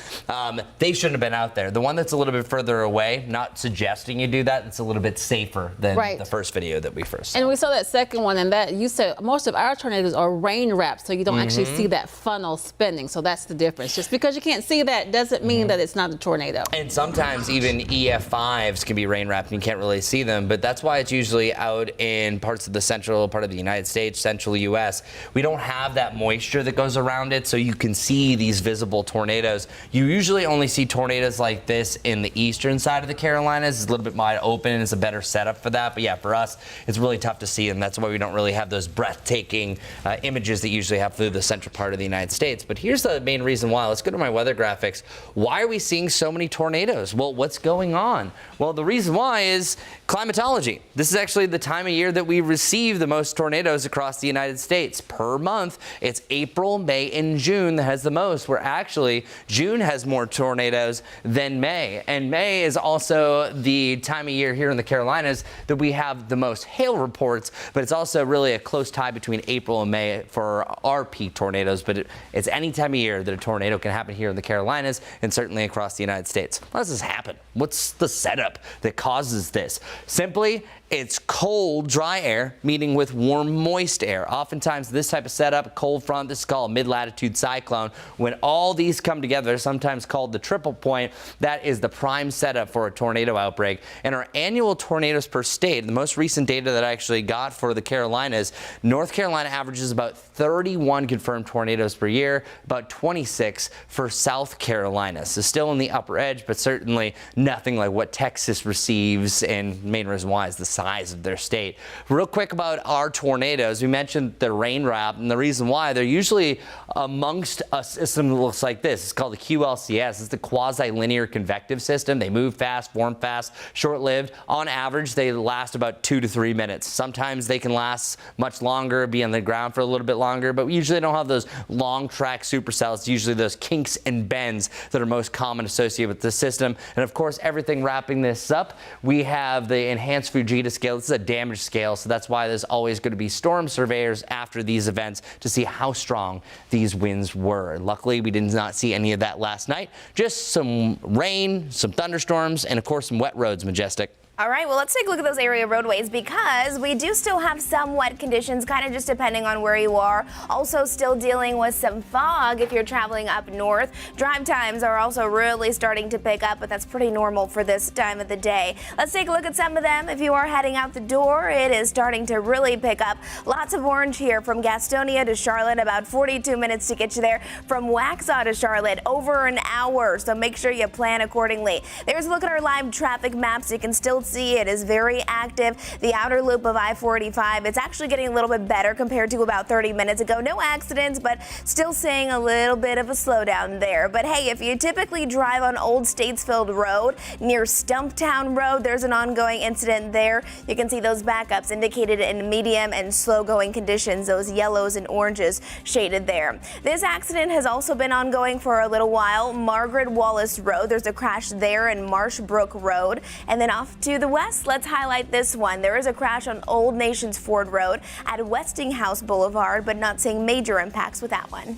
They shouldn't have been out there. The one that's a little bit further away, not suggesting you do that, it's a little bit safer than the first video that we first saw. And we saw that second one, and that you said most of our tornadoes are rain wrapped, so you don't actually see that funnel spinning. So that's the difference. Just because you can't see that doesn't mean that it's not a tornado. And sometimes even EF5s can be rain wrapped and you can't really see them, but that's why it's usually out in parts of the central part of the United States, central U.S. We don't have that moisture that goes around it, so you can see these visible tornadoes. You usually only see tornadoes like this in the eastern side of the Carolinas. It's a little bit wide open and it's a better setup for that. But yeah, for us, it's really tough to see, and that's why we don't really have those breathtaking images that you usually have through the central part of the United States. But here's the main reason why. Let's go to my weather graphics. Why are we seeing so many tornadoes? Well, what's going on? Well, the reason why is climatology. This is actually the time of year that we receive the most tornadoes across the United States. Per month, it's April, May, and June that has the most, where actually June has more tornadoes than May. And May is also the time of year here in the Carolinas that we have the most hail reports, but it's also really a close tie between April and May for our peak tornadoes. But it's any time of year that a tornado can happen here in the Carolinas and certainly across the United States. How does this happen? What's the setup that causes this? Simply, It's cold, dry air meeting with warm, moist air. Oftentimes this type of setup, cold front, this is called a mid-latitude cyclone. When all these come together, sometimes called the triple point, that is the prime setup for a tornado outbreak. And our annual tornadoes per state, the most recent data that I actually got for the Carolinas, North Carolina averages about 31 confirmed tornadoes per year, about 26 for South Carolina. So still in the upper edge, but certainly nothing like what Texas receives, and main reason why is the size of their state. Real quick about our tornadoes, we mentioned the rain wrap, and the reason why they're usually amongst a system that looks like this. It's called the QLCS. It's the quasi-linear convective system. They move fast, form fast, short-lived. On average, they last about 2 to 3 minutes. Sometimes they can last much longer, be on the ground for a little bit longer, but we usually don't have those long track supercells. It's usually those kinks and bends that are most common associated with the system. And of course, everything wrapping this up, we have the enhanced Fujita scale. This is a damage scale, so that's why there's always going to be storm surveyors after these events to see how strong these winds were. Luckily, we did not see any of that last night. Just some rain, some thunderstorms, and of course some wet roads. Majestic. All right, well, let's take a look at those area roadways because we do still have some wet conditions, kind of just depending on where you are. Also still dealing with some fog if you're traveling up north. Drive times are also really starting to pick up, but that's pretty normal for this time of the day. Let's take a look at some of them. If you are heading out the door, it is starting to really pick up. Lots of orange here from Gastonia to Charlotte, about 42 minutes to get you there. From Waxhaw to Charlotte, over an hour, so make sure you plan accordingly. There's a look at our live traffic maps. You can still see it is very active. The outer loop of I-45, it's actually getting a little bit better compared to about 30 minutes ago. No accidents, but still seeing a little bit of a slowdown there. But hey, if you typically drive on Old Statesfield Road near Stumptown Road, there's an ongoing incident there. You can see those backups indicated in medium and slow going conditions, those yellows and oranges shaded there. This accident has also been ongoing for a little while. Margaret Wallace Road, there's a crash there in Marshbrook Road. And then off to the west, let's highlight this one. There is a crash on Old Nations Ford Road at Westinghouse Boulevard, but not seeing major impacts with that one.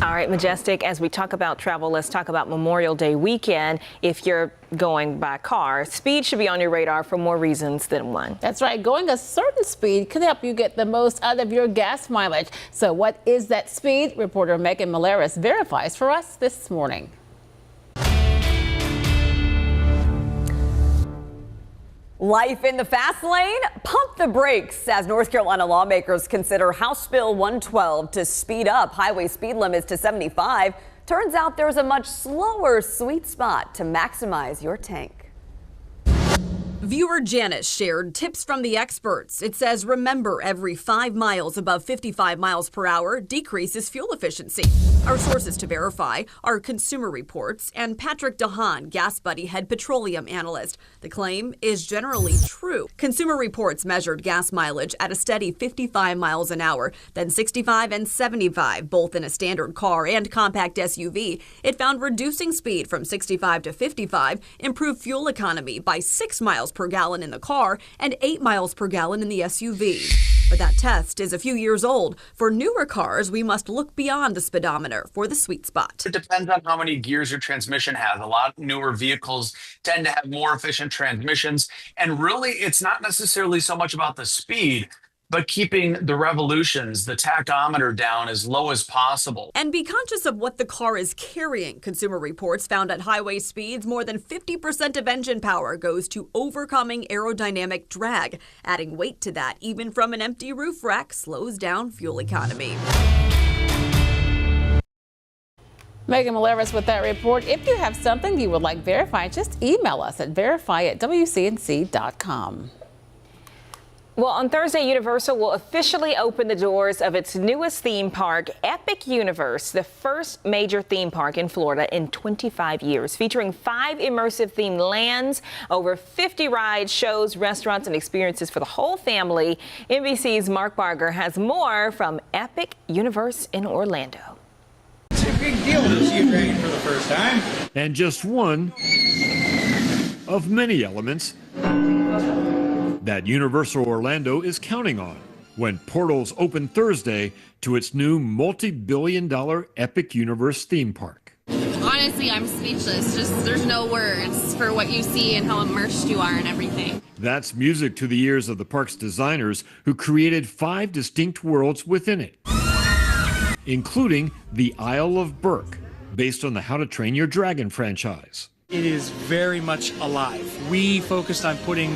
All right, Majestic, as we talk about travel, let's talk about Memorial Day weekend. If you're going by car, speed should be on your radar for more reasons than one. That's right. Going a certain speed can help you get the most out of your gas mileage. So what is that speed? Reporter Megan Maleris verifies for us this morning. Life in the fast lane? Pump the brakes as North Carolina lawmakers consider House Bill 112 to speed up highway speed limits to 75. Turns out there's a much slower sweet spot to maximize your tank. Viewer Janice shared tips from the experts. It says, remember, every 5 miles above 55 miles per hour decreases fuel efficiency. Our sources to verify are Consumer Reports and Patrick DeHaan, Gas Buddy head petroleum analyst. The claim is generally true. Consumer Reports measured gas mileage at a steady 55 miles an hour, then 65 and 75, both in a standard car and compact SUV. It found reducing speed from 65 to 55 improved fuel economy by 6 miles per gallon in the car and 8 miles per gallon in the SUV. But that test is a few years old. For newer cars, we must look beyond the speedometer for the sweet spot. It depends on how many gears your transmission has. A lot of newer vehicles tend to have more efficient transmissions. And really, it's not necessarily so much about the speed, but keeping the revolutions, the tachometer down as low as possible. And be conscious of what the car is carrying. Consumer Reports found at highway speeds, more than 50% of engine power goes to overcoming aerodynamic drag. Adding weight to that, even from an empty roof rack, slows down fuel economy. Megan Maleris with that report. If you have something you would like verified, just email us at verify@wcnc.com. Well, on Thursday, Universal will officially open the doors of its newest theme park, Epic Universe, the first major theme park in Florida in 25 years, featuring 5 immersive themed lands, over 50 rides, shows, restaurants, and experiences for the whole family. NBC's Mark Barger has more from Epic Universe in Orlando. It's a big deal to see a dragon for the first time. And just one of many elements that Universal Orlando is counting on when portals open Thursday to its new multi-billion-dollar Epic Universe theme park. I Honestly, I'm speechless. Just there's no words for what you see and how immersed you are in everything. That's music to the ears of the park's designers, who created 5 distinct worlds within it, including the Isle of Berk, based on the How to Train Your Dragon franchise. It is very much alive. We focused on putting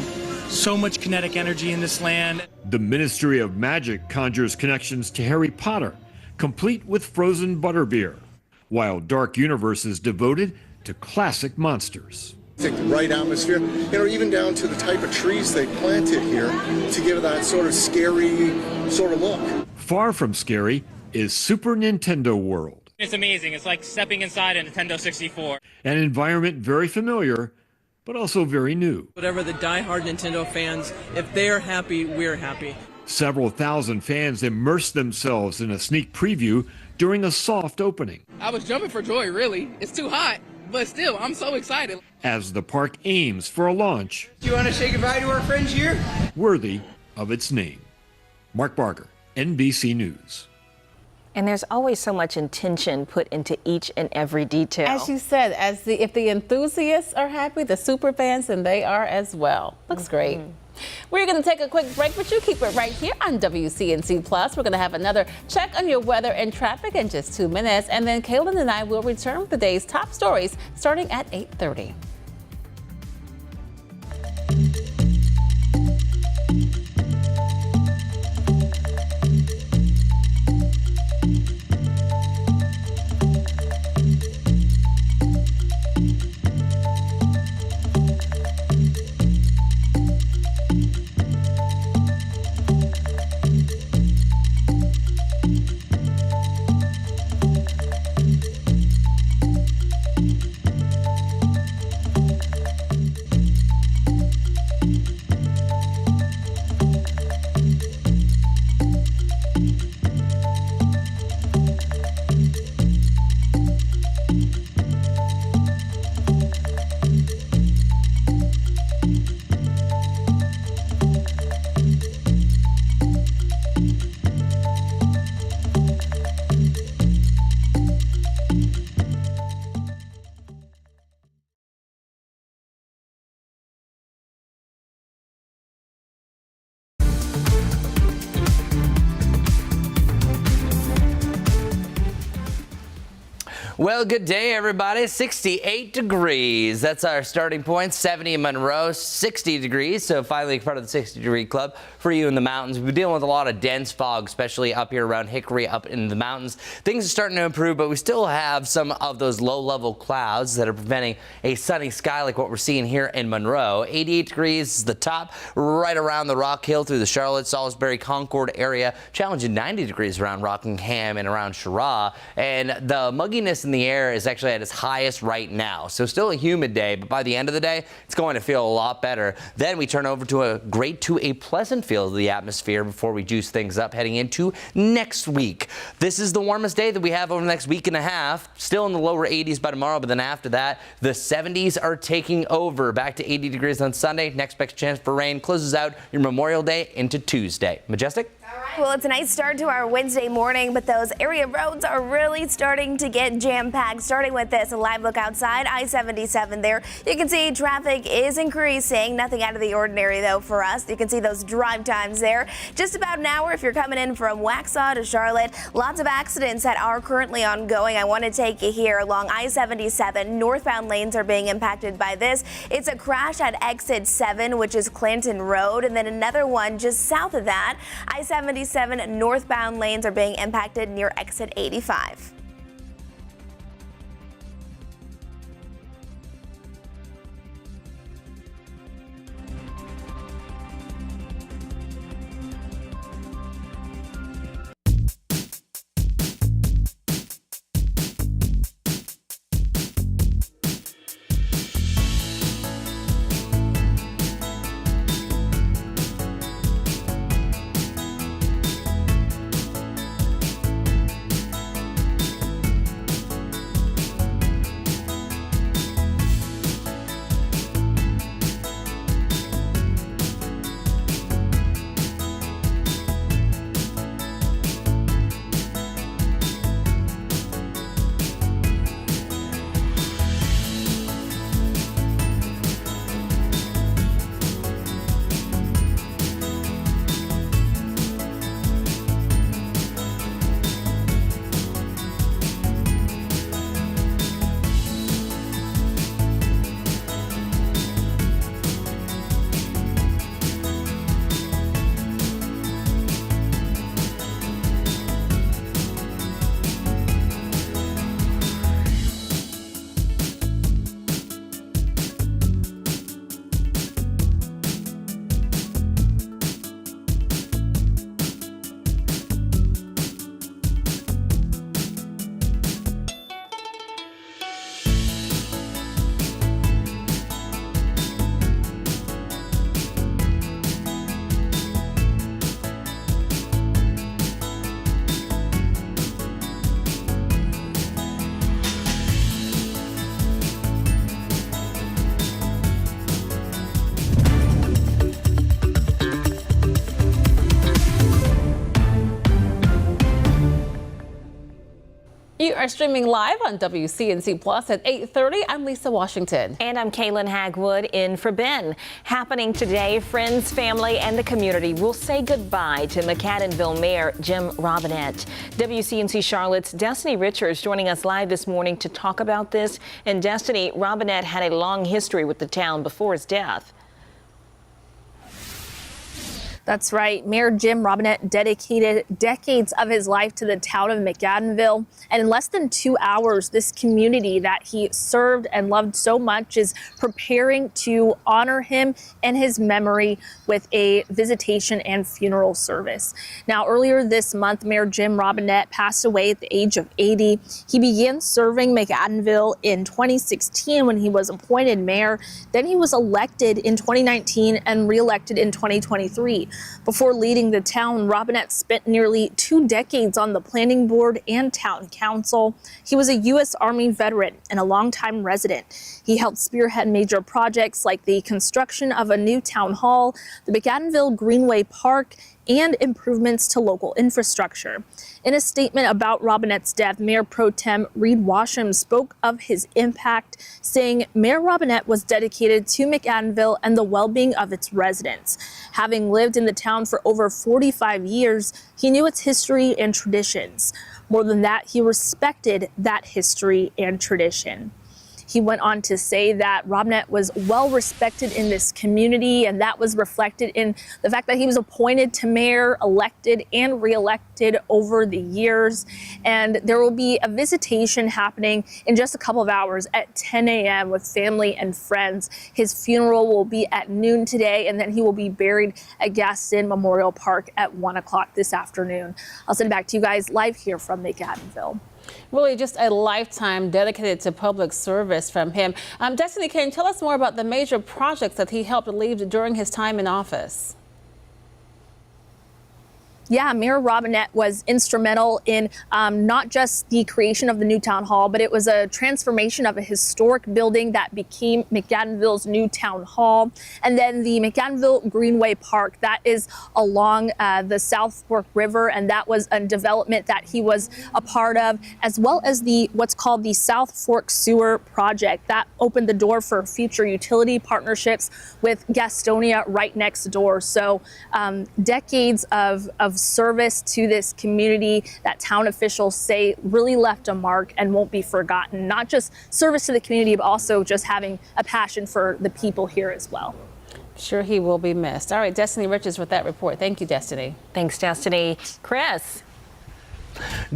so much kinetic energy in this land. The Ministry of Magic conjures connections to Harry Potter, complete with frozen butterbeer, while Dark Universe is devoted to classic monsters. I think the right atmosphere, even down to the type of trees they planted here to give it that sort of scary sort of look. Far from scary is Super Nintendo World, It's amazing. It's like stepping inside a Nintendo 64. an environment very familiar, but also very new. Whatever the die-hard Nintendo fans, if they're happy, we're happy. Several thousand fans immersed themselves in a sneak preview during a soft opening, I was jumping for joy, really. It's too hot, but still, I'm so excited. as the park aims for a launch Do you want to say goodbye to our friends here? worthy of its name. Mark Barger, NBC News. And there's always so much intention put into each and every detail. As you said, if the enthusiasts are happy, the super fans, then they are as well. Looks great. We're going to take a quick break, but you keep it right here on WCNC Plus. We're going to have another check on your weather and traffic in just 2 minutes, and then Kaylin and I will return with the day's top stories starting at 8:30. Well, good day, everybody. 68 degrees. That's our starting point. 70 in Monroe, 60 degrees. So finally part of the 60-degree club for you in the mountains. We've been dealing with a lot of dense fog, especially up here around Hickory, up in the mountains. Things are starting to improve, but we still have some of those low-level clouds that are preventing a sunny sky like what we're seeing here in Monroe. 88 degrees is the top, right around the Rock Hill through the Charlotte, Salisbury, Concord area. Challenging 90 degrees around Rockingham and around Cheraw. And the mugginess in the air is actually at its highest right now. So still a humid day, but by the end of the day, it's going to feel a lot better. Then we turn over to a great to a pleasant feel of the atmosphere before we juice things up heading into next week. This is the warmest day that we have over the next week and a half. Still in the lower 80s by tomorrow, but then after that, the 70s are taking over. Back to 80 degrees on Sunday. Next best chance for rain closes out your Memorial Day into Tuesday. Majestic? Well, it's a nice start to our Wednesday morning, but those area roads are really starting to get jam-packed. Starting with this, a live look outside I-77 there. You can see traffic is increasing. Nothing out of the ordinary, though, for us. You can see those drive times there. Just about an hour if you're coming in from Waxhaw to Charlotte. Lots of accidents that are currently ongoing. I want to take you here along I-77. Northbound lanes are being impacted by this. It's a crash at exit 7, which is Clanton Road, and then another one just south of that. I-77 northbound lanes are being impacted near exit 85. You are streaming live on WCNC Plus at 8:30. I'm Lisa Washington. And I'm Kaylin Hagwood in for Ben. Happening today, friends, family, and the community will say goodbye to McAdenville Mayor Jim Robinette. WCNC Charlotte's Destiny Richards joining us live this morning to talk about this. And Destiny, Robinette had a long history with the town before his death. That's right. Mayor Jim Robinette dedicated decades of his life to the town of McAdenville. And in less than 2 hours, this community that he served and loved so much is preparing to honor him and his memory with a visitation and funeral service. Now, earlier this month, Mayor Jim Robinette passed away at the age of 80. He began serving McAdenville in 2016 when he was appointed mayor. Then he was elected in 2019 and reelected in 2023. Before leading the town, Robinette spent nearly 2 decades on the planning board and town council. He was a U.S. Army veteran and a longtime resident. He helped spearhead major projects like the construction of a new town hall, the McAdenville Greenway Park, and improvements to local infrastructure. In a statement about Robinette's death, Mayor Pro Tem Reed Washam spoke of his impact, saying Mayor Robinette was dedicated to McAdenville and the well-being of its residents. Having lived in the town for over 45 years, he knew its history and traditions. More than that, he respected that history and tradition. He went on to say that Robinette was well respected in this community, and that was reflected in the fact that he was appointed to mayor, elected and reelected over the years. And there will be a visitation happening in just a couple of hours at 10 a.m. with family and friends. His funeral will be at noon today, and then he will be buried at Gaston Memorial Park at 1 o'clock this afternoon. I'll send it back to you guys live here from McAdenville. Really just a lifetime dedicated to public service from him. Destiny, can you tell us more about the major projects that he helped lead during his time in office? Yeah, Mayor Robinette was instrumental in not just the creation of the new town hall, but it was a transformation of a historic building that became McAdenville's new town hall. And then the McAdenville Greenway Park, that is along the South Fork River, and that was a development that he was a part of, as well as the what's called the South Fork Sewer Project. That opened the door for future utility partnerships with Gastonia right next door. So decades of service to this community that town officials say really left a mark and won't be forgotten. Not just service to the community, but also just having a passion for the people here as well. Sure, he will be missed. All right, Destiny Richards with that report. Thank you, Destiny. Thanks, Destiny. Chris.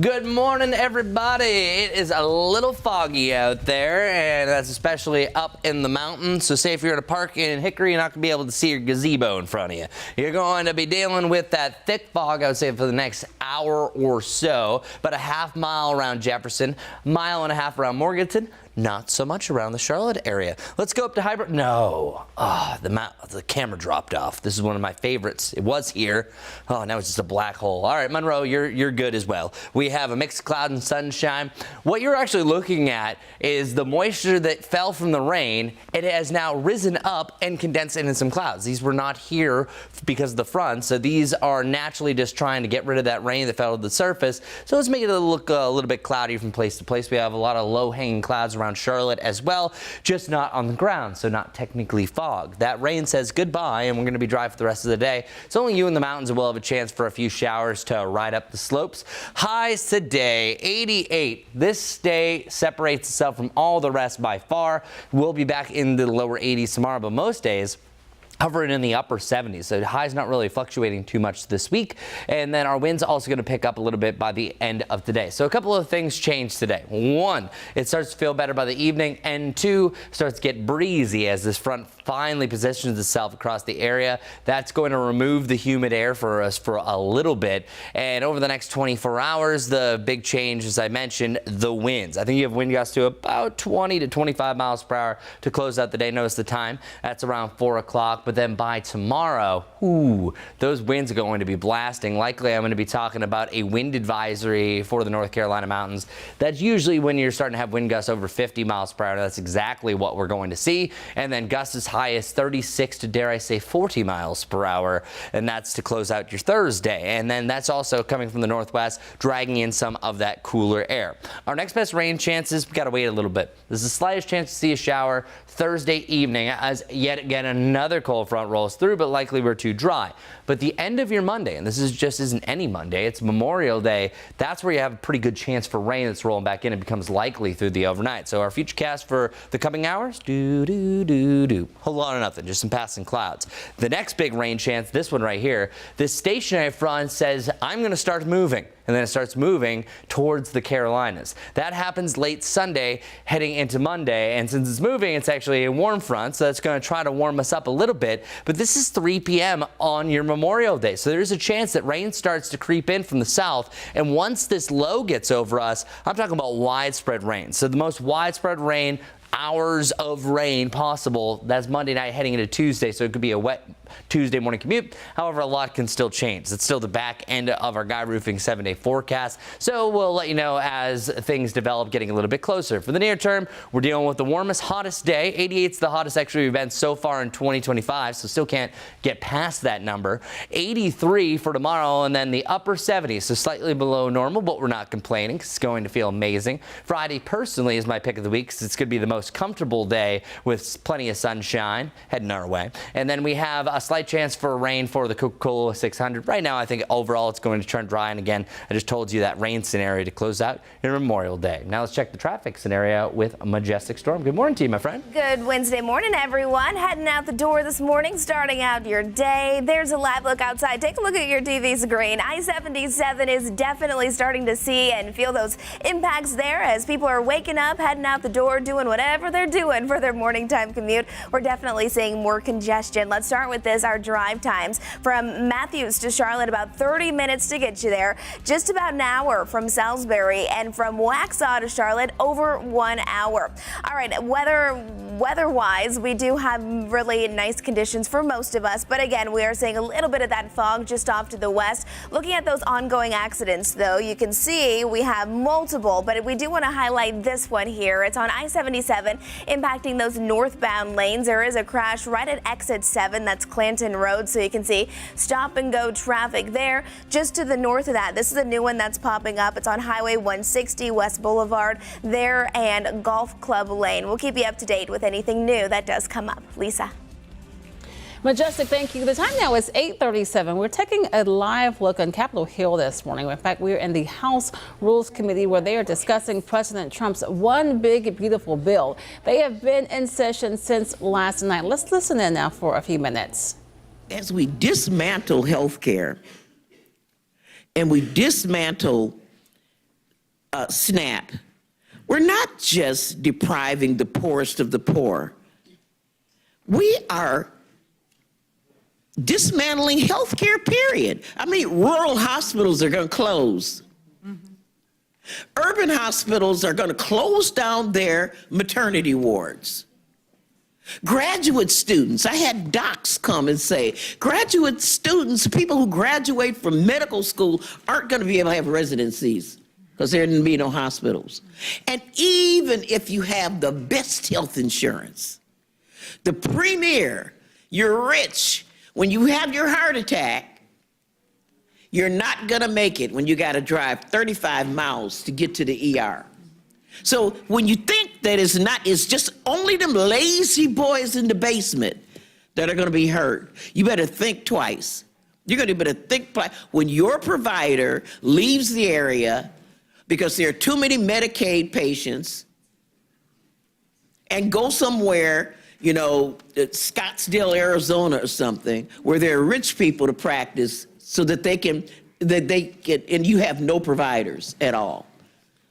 Good morning, everybody. It is a little foggy out there, and that's especially up in the mountains. So say if you're at a park in Hickory, you're not going to be able to see your gazebo in front of you. You're going to be dealing with that thick fog, I would say, for the next hour or so. But a half mile around Jefferson, mile and a half around Morganton. Not so much around the Charlotte area. Let's go up to Hybrid. No, the camera dropped off. This is one of my favorites. It was here. Oh, now it's just a black hole. All right, Monroe, you're good as well. We have a mixed cloud and sunshine. What you're actually looking at is the moisture that fell from the rain. It has now risen up and condensed into some clouds. These were not here because of the front, so these are naturally just trying to get rid of that rain that fell to the surface. So let's make it look a little bit cloudy from place to place. We have a lot of low-hanging clouds around Charlotte as well, just not on the ground, so not technically fog. That rain says goodbye, and we're going to be dry for the rest of the day. It's only you in the mountains will have a chance for a few showers to ride up the slopes. Highs today, 88. This day separates itself from all the rest by far. We'll be back in the lower 80s tomorrow, but most days hovering in the upper 70s. So highs not really fluctuating too much this week. And then our winds also going to pick up a little bit by the end of the day. So a couple of things changed today. One, it starts to feel better by the evening. And two, starts to get breezy as this front finally positions itself across the area. That's going to remove the humid air for us for a little bit. And over the next 24 hours, the big change, as I mentioned, the winds. I think you have wind gusts to about 20 to 25 miles per hour to close out the day. Notice the time. That's around 4 o'clock. But then by tomorrow, those winds are going to be blasting. Likely I'm going to be talking about a wind advisory for the North Carolina mountains. That's usually when you're starting to have wind gusts over 50 miles per hour. That's exactly what we're going to see. And then gusts as high as 36 to, dare I say, 40 miles per hour. And that's to close out your Thursday. And then that's also coming from the northwest, dragging in some of that cooler air. Our next best rain chances, we got to wait a little bit. There's the slightest chance to see a shower Thursday evening as yet again another cold front rolls through, but likely we're too dry. But the end of your Monday, and this is just isn't any Monday, it's Memorial Day, that's where you have a pretty good chance for rain that's rolling back in and becomes likely through the overnight. So our future cast for the coming hours, whole lot of nothing, just some passing clouds. The next big rain chance, this one right here, this stationary front says I'm going to start moving. And then it starts moving towards the Carolinas. That happens late Sunday, heading into Monday. And since it's moving, it's actually a warm front, so that's going to try to warm us up a little bit. But this is 3 p.m. on your Memorial Day. So there's a chance that rain starts to creep in from the south. And once this low gets over us, I'm talking about widespread rain. So the most widespread rain, hours of rain possible. That's Monday night heading into Tuesday, so it could be a wet Tuesday morning commute. However, a lot can still change. It's still the back end of our Guy Roofing 7-day forecast, so we'll let you know as things develop, getting a little bit closer. For the near term, we're dealing with the warmest, hottest day. 88's the hottest actually we've been so far in 2025, so still can't get past that number. 83 for tomorrow, and then the upper 70s, so slightly below normal, but we're not complaining because it's going to feel amazing. Friday, personally, is my pick of the week because it's going to be the most comfortable day with plenty of sunshine heading our way. And then we have a slight chance for rain for the Coca-Cola 600. Right now, I think overall it's going to turn dry. And again, I just told you that rain scenario to close out your Memorial Day. Now let's check the traffic scenario with Majestic Storm. Good morning to you, my friend. Good Wednesday morning, everyone. Heading out the door this morning, starting out your day. There's a live look outside. Take a look at your TV screen. I-77 is definitely starting to see and feel those impacts there as people are waking up, heading out the door, doing whatever they're doing for their morning time commute. We're definitely seeing more congestion. Let's start with this, our drive times. From Matthews to Charlotte, about 30 minutes to get you there. Just about an hour from Salisbury, and from Waxhaw to Charlotte, over 1 hour. All right, weather-wise, we do have really nice conditions for most of us, but again, we are seeing a little bit of that fog just off to the west. Looking at those ongoing accidents, though, you can see we have multiple, but we do want to highlight this one here. It's on I-77, impacting those northbound lanes. There is a crash right at exit 7, that's Clanton Road, so you can see stop and go traffic there. Just to the north of that, this is a new one that's popping up. It's on Highway 160 West Boulevard there and Golf Club Lane. We'll keep you up to date with anything new that does come up. Lisa. Majestic, thank you. The time now is 8:37. We're taking a live look on Capitol Hill this morning. In fact, we're in the House Rules Committee where they are discussing President Trump's One Big Beautiful Bill. They have been in session since last night. Let's listen in now for a few minutes. As we dismantle health care and we dismantle SNAP, we're not just depriving the poorest of the poor. We are dismantling health care, period. I mean, rural hospitals are going to close. Urban hospitals are going to close down their maternity wards. Graduate students, I had docs come and say, graduate students, people who graduate from medical school aren't going to be able to have residencies because there didn't be no hospitals. And even if you have the best health insurance, the premier, you're rich, when you have your heart attack, you're not going to make it when you got to drive 35 miles to get to the ER. So when you think that it's just only them lazy boys in the basement that are going to be hurt, you better think twice. You're going to better think twice. When your provider leaves the area because there are too many Medicaid patients and go somewhere, you know, Scottsdale, Arizona or something, where there are rich people to practice so that they can, and you have no providers at all.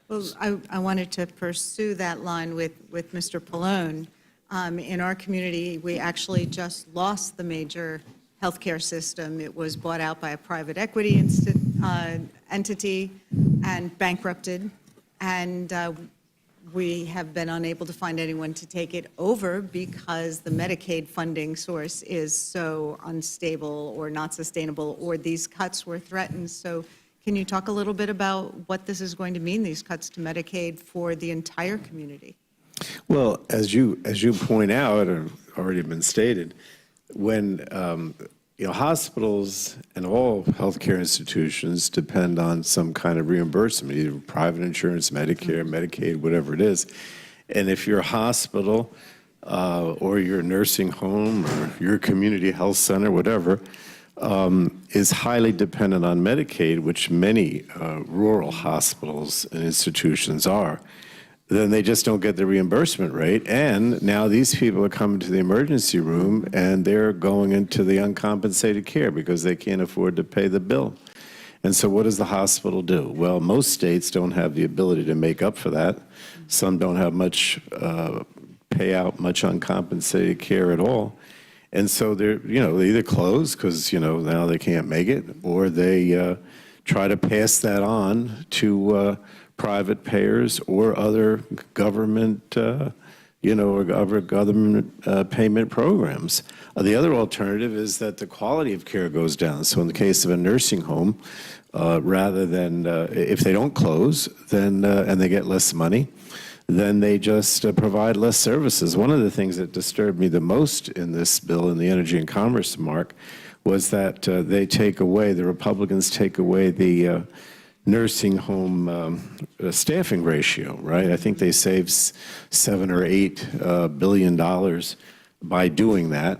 Well, I wanted to pursue that line with Mr. Pallone. In our community, we actually just lost the major healthcare system. It was bought out by a private equity entity and bankrupted. And we have been unable to find anyone to take it over because the Medicaid funding source is so unstable or not sustainable, or these cuts were threatened. So can you talk a little bit about what this is going to mean, these cuts to Medicaid for the entire community? Well, as you point out, or already been stated, when hospitals and all healthcare institutions depend on some kind of reimbursement, either private insurance, Medicare, Medicaid, whatever it is. And if you're a hospital or your nursing home or your community health center, whatever, is highly dependent on Medicaid, which many rural hospitals and institutions are, then they just don't get the reimbursement rate. And now these people are coming to the emergency room and they're going into the uncompensated care because they can't afford to pay the bill. And so what does the hospital do? Well, most states don't have the ability to make up for that. Some don't have much pay out much uncompensated care at all. And so they're, they either close because, now they can't make it, or they try to pass that on to private payers or other government, or other government payment programs. The other alternative is that the quality of care goes down. So in the case of a nursing home, rather than, if they don't close, then and they get less money, then they just provide less services. One of the things that disturbed me the most in this bill, in the Energy and Commerce mark, was that the Republicans take away the nursing home staffing ratio, right? I think they saved $7 or $8 billion by doing that.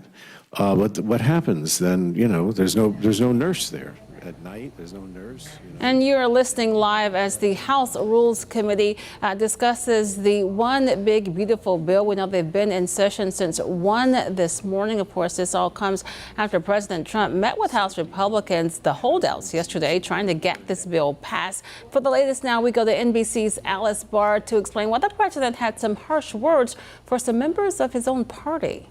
But what happens then? There's no nurse there at night. There's no nurse. And you're listening live as the House Rules Committee discusses the One Big Beautiful Bill. We know they've been in session since 1 this morning. Of course, this all comes after President Trump met with House Republicans, the holdouts, yesterday, trying to get this bill passed. For the latest now, we go to NBC's Alice Barr to explain why the president had some harsh words for some members of his own party.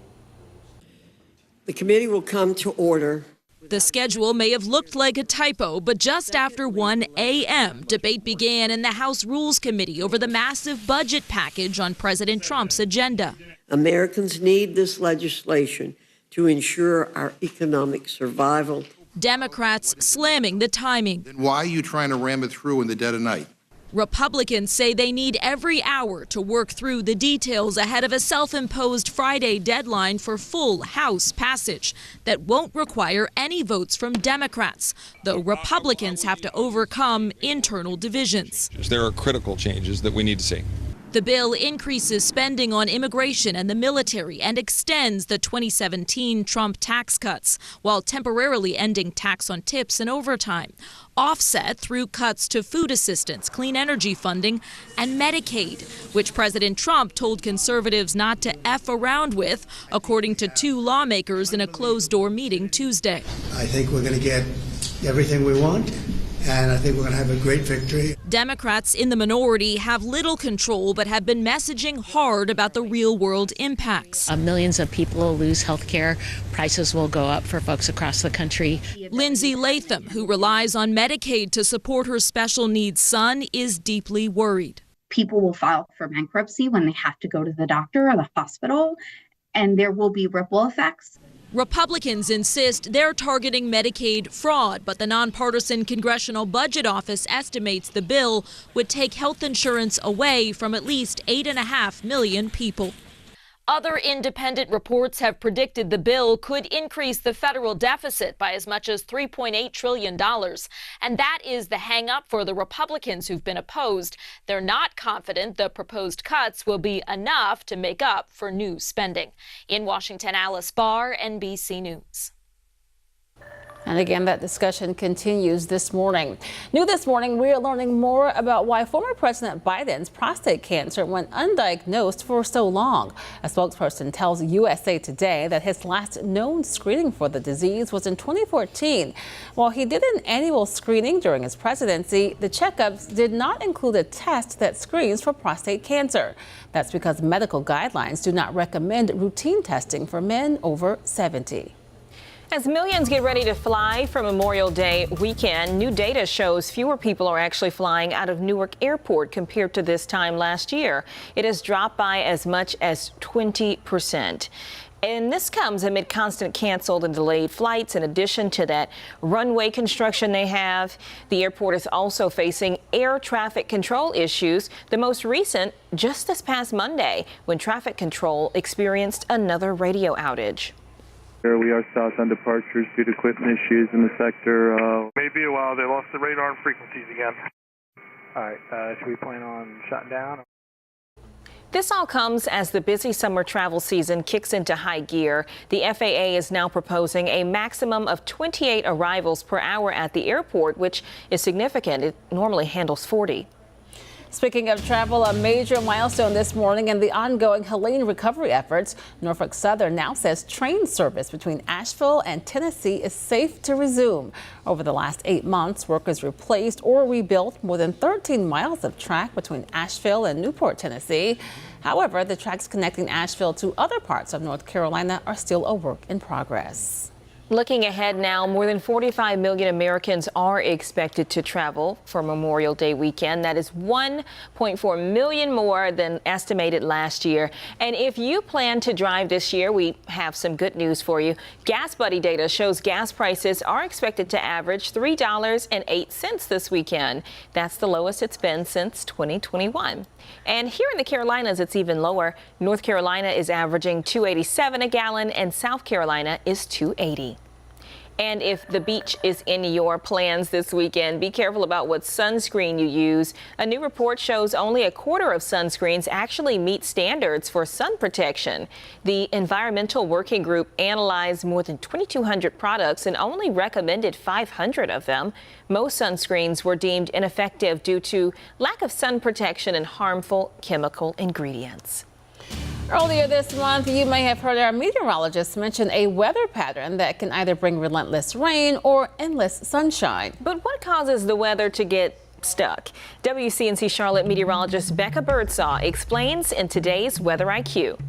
The committee will come to order. The schedule may have looked like a typo, but just after 1 a.m., debate began in the House Rules Committee over the massive budget package on President Trump's agenda. Americans need this legislation to ensure our economic survival. Democrats slamming the timing. Then why are you trying to ram it through in the dead of night? Republicans say they need every hour to work through the details ahead of a self-imposed Friday deadline for full House passage that won't require any votes from Democrats, though Republicans have to overcome internal divisions. There are critical changes that we need to see. The bill increases spending on immigration and the military and extends the 2017 Trump tax cuts while temporarily ending tax on tips and overtime, offset through cuts to food assistance, clean energy funding, and Medicaid, which President Trump told conservatives not to F around with, according to 2 lawmakers in a closed-door meeting Tuesday. I think we're going to get everything we want, and I think we're going to have a great victory. Democrats in the minority have little control but have been messaging hard about the real-world impacts. Millions of people will lose health care. Prices will go up for folks across the country. Lindsay Latham, who relies on Medicaid to support her special needs son, is deeply worried. People will file for bankruptcy when they have to go to the doctor or the hospital, and there will be ripple effects. Republicans insist they're targeting Medicaid fraud, but the nonpartisan Congressional Budget Office estimates the bill would take health insurance away from at least 8.5 million people. Other independent reports have predicted the bill could increase the federal deficit by as much as $3.8 trillion. And that is the hang-up for the Republicans who've been opposed. They're not confident the proposed cuts will be enough to make up for new spending. In Washington, Alice Barr, NBC News. And again, that discussion continues this morning. New this morning, we are learning more about why former President Biden's prostate cancer went undiagnosed for so long. A spokesperson tells USA Today that his last known screening for the disease was in 2014. While he did an annual screening during his presidency, the checkups did not include a test that screens for prostate cancer. That's because medical guidelines do not recommend routine testing for men over 70. As millions get ready to fly for Memorial Day weekend, new data shows fewer people are actually flying out of Newark Airport compared to this time last year. It has dropped by as much as 20%. And this comes amid constant canceled and delayed flights. In addition to that runway construction they have, the airport is also facing air traffic control issues. The most recent just this past Monday, when traffic control experienced another radio outage. We are south on departures due to equipment issues in the sector. Maybe a while. They lost the radar and frequencies again. All right. Should we plan on shutting down? This all comes as the busy summer travel season kicks into high gear. The FAA is now proposing a maximum of 28 arrivals per hour at the airport, which is significant. It normally handles 40. Speaking of travel, a major milestone this morning in the ongoing Helene recovery efforts. Norfolk Southern now says train service between Asheville and Tennessee is safe to resume. Over the last 8 months, workers replaced or rebuilt more than 13 miles of track between Asheville and Newport, Tennessee. However, the tracks connecting Asheville to other parts of North Carolina are still a work in progress. Looking ahead now, more than 45 million Americans are expected to travel for Memorial Day weekend. That is 1.4 million more than estimated last year. And if you plan to drive this year, we have some good news for you. Gas Buddy data shows gas prices are expected to average $3.08 this weekend. That's the lowest it's been since 2021. And here in the Carolinas, it's even lower. North Carolina is averaging $2.87 a gallon and South Carolina is $2.80. And if the beach is in your plans this weekend, be careful about what sunscreen you use. A new report shows only a quarter of sunscreens actually meet standards for sun protection. The Environmental Working Group analyzed more than 2,200 products and only recommended 500 of them. Most sunscreens were deemed ineffective due to lack of sun protection and harmful chemical ingredients. Earlier this month, you may have heard our meteorologists mention a weather pattern that can either bring relentless rain or endless sunshine. But what causes the weather to get stuck? WCNC Charlotte meteorologist Becca Birdsall explains in today's Weather IQ.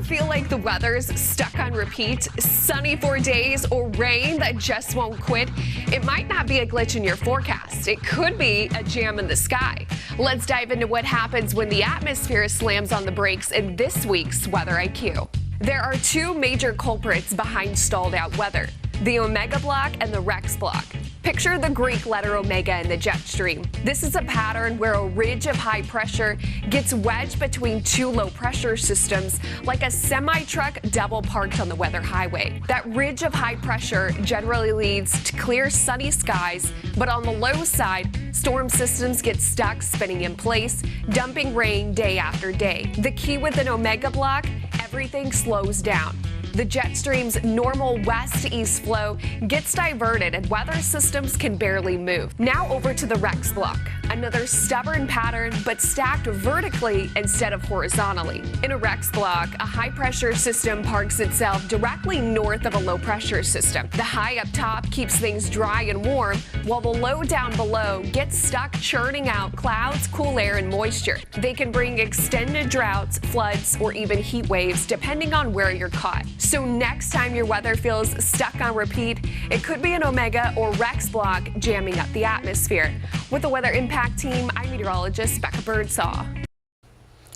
Feel like the weather's stuck on repeat, sunny for days or rain that just won't quit? It might not be a glitch in your forecast. It could be a jam in the sky. Let's dive into what happens when the atmosphere slams on the brakes in this week's Weather IQ. There are two major culprits behind stalled out weather: the Omega Block and the Rex Block. Picture the Greek letter omega in the jet stream. This is a pattern where a ridge of high pressure gets wedged between two low pressure systems, like a semi-truck double parked on the weather highway. That ridge of high pressure generally leads to clear sunny skies, but on the low side, storm systems get stuck spinning in place, dumping rain day after day. The key with an Omega Block: everything slows down. The jet stream's normal west-east flow gets diverted and weather systems can barely move. Now over to the Rex Block, another stubborn pattern but stacked vertically instead of horizontally. In a Rex Block, a high-pressure system parks itself directly north of a low-pressure system. The high up top keeps things dry and warm, while the low down below gets stuck churning out clouds, cool air, and moisture. They can bring extended droughts, floods, or even heat waves depending on where you're caught. So next time your weather feels stuck on repeat, it could be an Omega or Rex Block jamming up the atmosphere. With the Weather Impact Team, I'm meteorologist Becca Birdsall.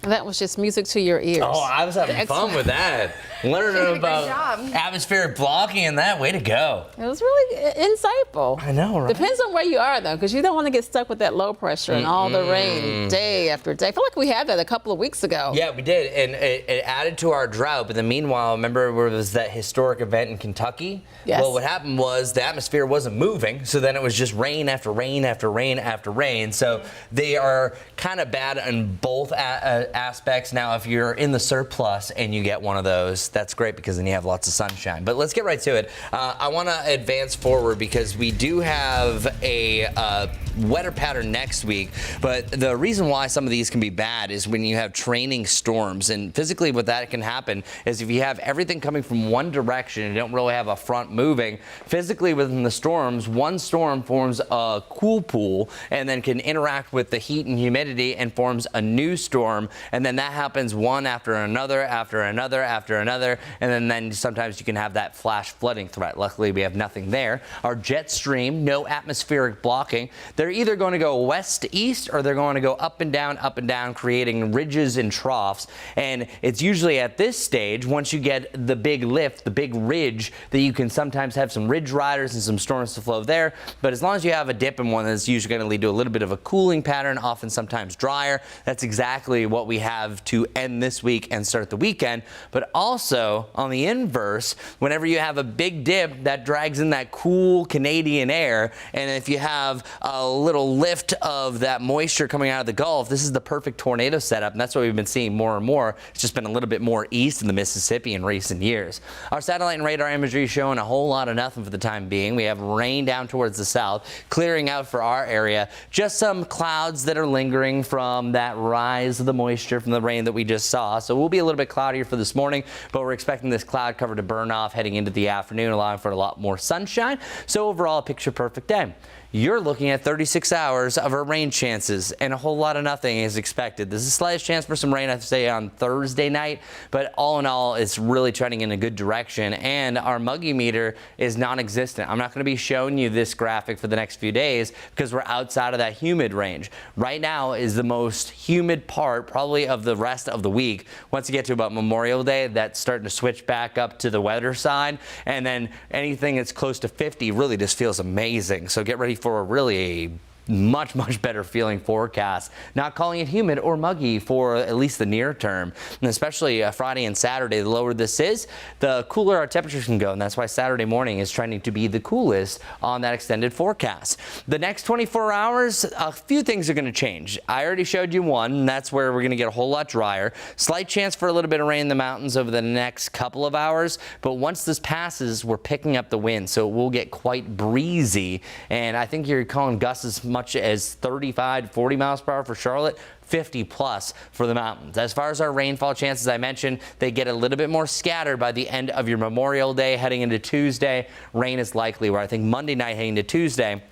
That was just music to your ears. Oh, I was having fun with that. Learning about atmospheric blocking and that. Way to go. It was really insightful. I know, right? Depends on where you are, though, because you don't want to get stuck with that low pressure and all the rain day after day. I feel like we had that a couple of weeks ago. Yeah, we did, and it added to our drought. But then meanwhile, remember there was that historic event in Kentucky? Yes. Well, what happened was the atmosphere wasn't moving, so then it was just rain after rain after rain after rain. So they are kind of bad in both aspects. Now, if you're in the surplus and you get one of those, that's great because then you have lots of sunshine. But let's get right to it. I want to advance forward because we do have a wetter pattern next week. But the reason why some of these can be bad is when you have training storms. And physically what that can happen is if you have everything coming from one direction and you don't really have a front moving, physically within the storms, one storm forms a cool pool and then can interact with the heat and humidity and forms a new storm. And then that happens one after another, after another, after another. And then sometimes you can have that flash flooding threat. Luckily, we have nothing there. Our jet stream, no atmospheric blocking. They're either going to go west to east or they're going to go up and down, creating ridges and troughs. And it's usually at this stage, once you get the big lift, the big ridge, that you can sometimes have some ridge riders and some storms to flow there. But as long as you have a dip in one, that's usually going to lead to a little bit of a cooling pattern, often sometimes drier. That's exactly what we have to end this week and start the weekend. But also on the inverse, whenever you have a big dip, that drags in that cool Canadian air. And if you have a little lift of that moisture coming out of the Gulf, this is the perfect tornado setup. And that's what we've been seeing more and more. It's just been a little bit more east in the Mississippi in recent years. Our satellite and radar imagery showing a whole lot of nothing for the time being. We have rain down towards the south, clearing out for our area. Just some clouds that are lingering from that rise of the moisture from the rain that we just saw. So we'll be a little bit cloudier for this morning, but we're expecting this cloud cover to burn off heading into the afternoon, allowing for a lot more sunshine. So overall, a picture perfect day. You're looking at 36 hours of our rain chances, and a whole lot of nothing is expected. There's a slight chance for some rain, I'd say, on Thursday night, but all in all, it's really trending in a good direction, and our muggy meter is non-existent. I'm not going to be showing you this graphic for the next few days because we're outside of that humid range. Right now is the most humid part, probably, of the rest of the week. Once you get to about Memorial Day, that's starting to switch back up to the weather side, and then anything that's close to 50 really just feels amazing. So get ready for a really much better feeling forecast. Not calling it humid or muggy for at least the near term, and especially Friday and Saturday. The lower this is, the cooler our temperatures can go, and that's why Saturday morning is trending to be the coolest on that extended forecast. The next 24 hours, a few things are going to change. I already showed you one, and that's where we're going to get a whole lot drier. Slight chance for a little bit of rain in the mountains over the next couple of hours, but once this passes, we're picking up the wind, so it will get quite breezy, and I think you're calling gusts as much as 35 to 40 miles per hour for Charlotte, 50 plus for the mountains. As far as our rainfall chances, I mentioned, they get a little bit more scattered by the end of your Memorial Day heading into Tuesday. Rain is likely, where I think Monday night heading to Tuesday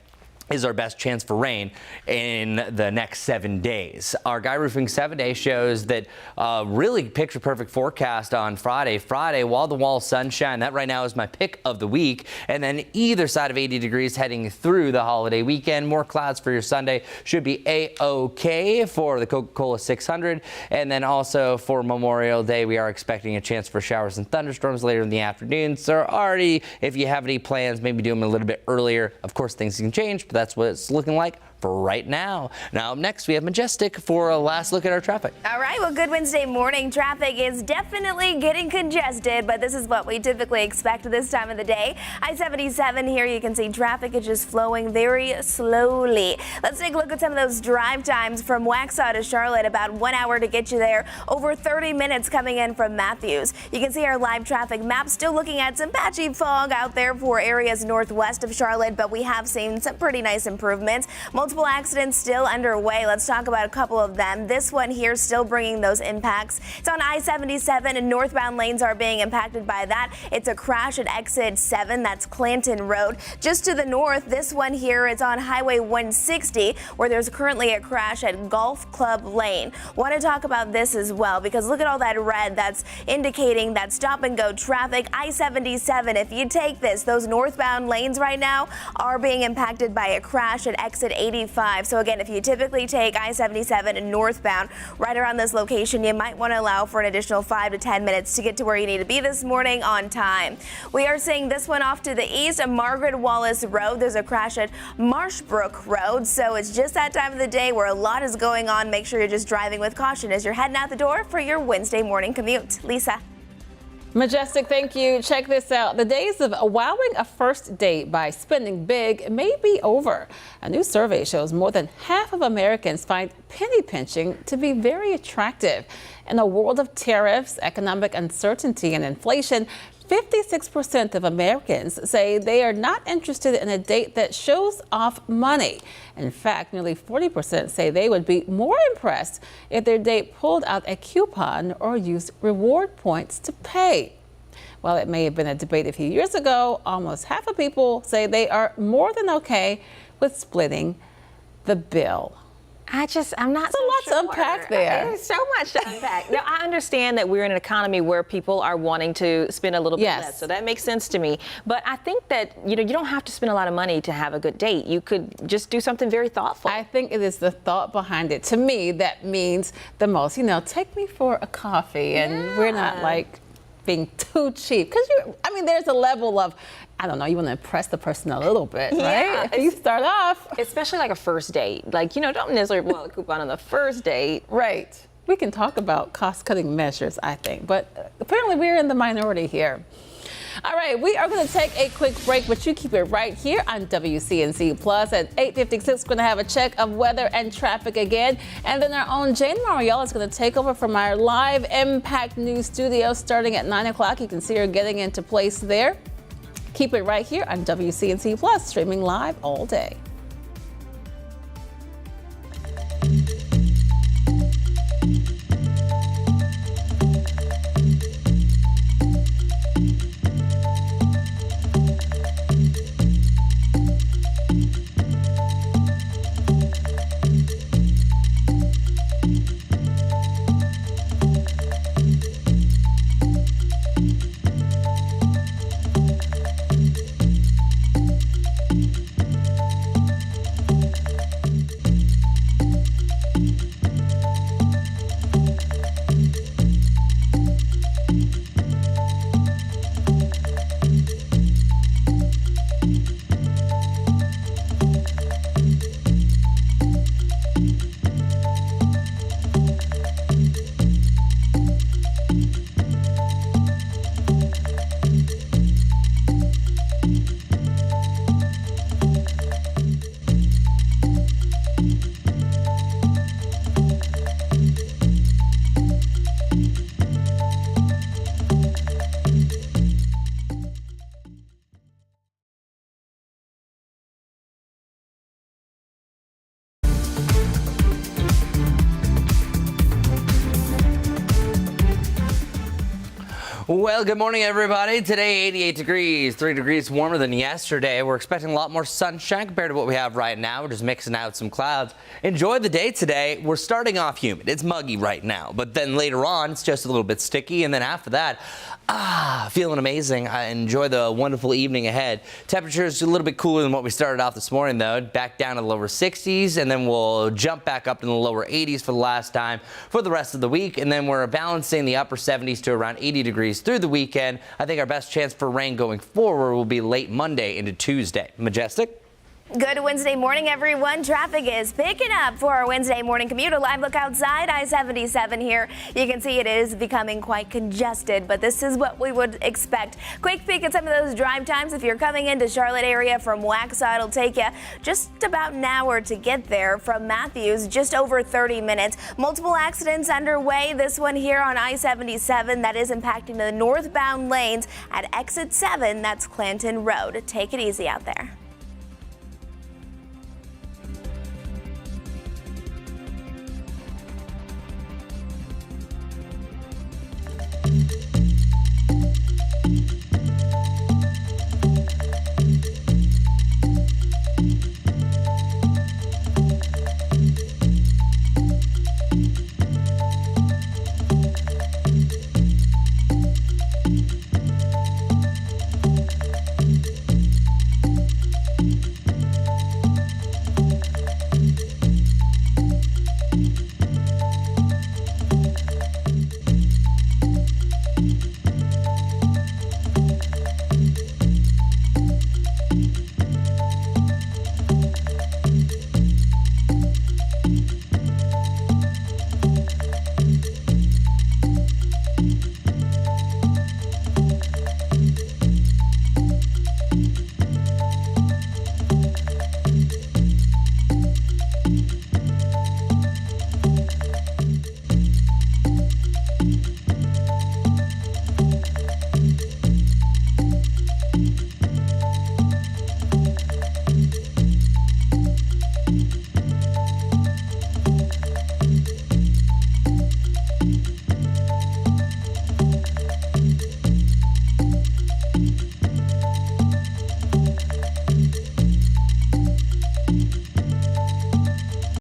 is our best chance for rain in the next 7 days. Our Guy Roofing 7-day shows that really picture perfect forecast on Friday. Friday, wall-to-wall sunshine. That right now is my pick of the week. And then either side of 80 degrees heading through the holiday weekend. More clouds for your Sunday. Should be A-OK for the Coca-Cola 600. And then also for Memorial Day, we are expecting a chance for showers and thunderstorms later in the afternoon. So already, if you have any plans, maybe do them a little bit earlier. Of course, things can change, but that's what it's looking like for right now. Now up next, we have Majestic for a last look at our traffic. All right, well, good Wednesday morning. Traffic is definitely getting congested, but this is what we typically expect this time of the day. I-77 here, you can see traffic is just flowing very slowly. Let's take a look at some of those drive times from Waxhaw to Charlotte, about 1 hour to get you there, over 30 minutes coming in from Matthews. You can see our live traffic map, still looking at some patchy fog out there for areas northwest of Charlotte, but we have seen some pretty nice improvements. Multiple accidents still underway. Let's talk about a couple of them. This one here still bringing those impacts. It's on I-77 and northbound lanes are being impacted by that. It's a crash at exit 7. That's Clanton Road. Just to the north, this one here is on Highway 160 where there's currently a crash at Golf Club Lane. Want to talk about this as well because look at all that red that's indicating that stop and go traffic. I-77, if you take this, those northbound lanes right now are being impacted by a crash at exit 85. So again, if you typically take I-77 and northbound right around this location, you might want to allow for an additional 5 to 10 minutes to get to where you need to be this morning on time. We are seeing this one off to the east, Margaret Wallace Road. There's a crash at Marshbrook Road. So it's just that time of the day where a lot is going on. Make sure you're just driving with caution as you're heading out the door for your Wednesday morning commute. Lisa. Majestic, thank you. Check this out. The days of wowing a first date by spending big may be over. A new survey shows more than half of Americans find penny pinching to be very attractive. In a world of tariffs, economic uncertainty, and inflation, 56% of Americans say they are not interested in a date that shows off money. In fact, nearly 40% say they would be more impressed if their date pulled out a coupon or used reward points to pay. While it may have been a debate a few years ago, almost half of people say they are more than okay with splitting the bill. I'm not so a lot sure. to unpack there. There's so much to unpack. Now, I understand that we're in an economy where people are wanting to spend a little bit less, so that makes sense to me. But I think that, you don't have to spend a lot of money to have a good date. You could just do something very thoughtful. I think it is the thought behind it. To me, that means the most. Take me for a coffee, and we're not like being too cheap. Because there's a level of, I don't know, you want to impress the person a little bit, right? If you start off. Especially like a first date. Don't necessarily pull a coupon on the first date. Right. We can talk about cost-cutting measures, I think. But apparently we're in the minority here. All right, we are going to take a quick break, but you keep it right here on WCNC Plus. At 8:56, we're going to have a check of weather and traffic again. And then our own Jane Mariella is going to take over from our live Impact News studio starting at 9 o'clock. You can see her getting into place there. Keep it right here on WCNC Plus, streaming live all day. Well, good morning, everybody. Today, 88 degrees, 3 degrees warmer than yesterday. We're expecting a lot more sunshine compared to what we have right now. We're just mixing out some clouds. Enjoy the day today. We're starting off humid. It's muggy right now, but then later on, it's just a little bit sticky. And then after that, feeling amazing. I enjoy the wonderful evening ahead. Temperatures a little bit cooler than what we started off this morning, though. Back down to the lower 60s, and then we'll jump back up to the lower 80s for the last time for the rest of the week. And then we're balancing the upper 70s to around 80 degrees through the weekend. I think our best chance for rain going forward will be late Monday into Tuesday. Majestic? Good Wednesday morning, everyone. Traffic is picking up for our Wednesday morning commute. A live look outside I-77 here. You can see it is becoming quite congested, but this is what we would expect. Quick peek at some of those drive times. If you're coming into Charlotte area from Waxhaw, it'll take you just about an hour to get there. From Matthews, just over 30 minutes. Multiple accidents underway. This one here on I-77 that is impacting the northbound lanes at exit 7. That's Clanton Road. Take it easy out there.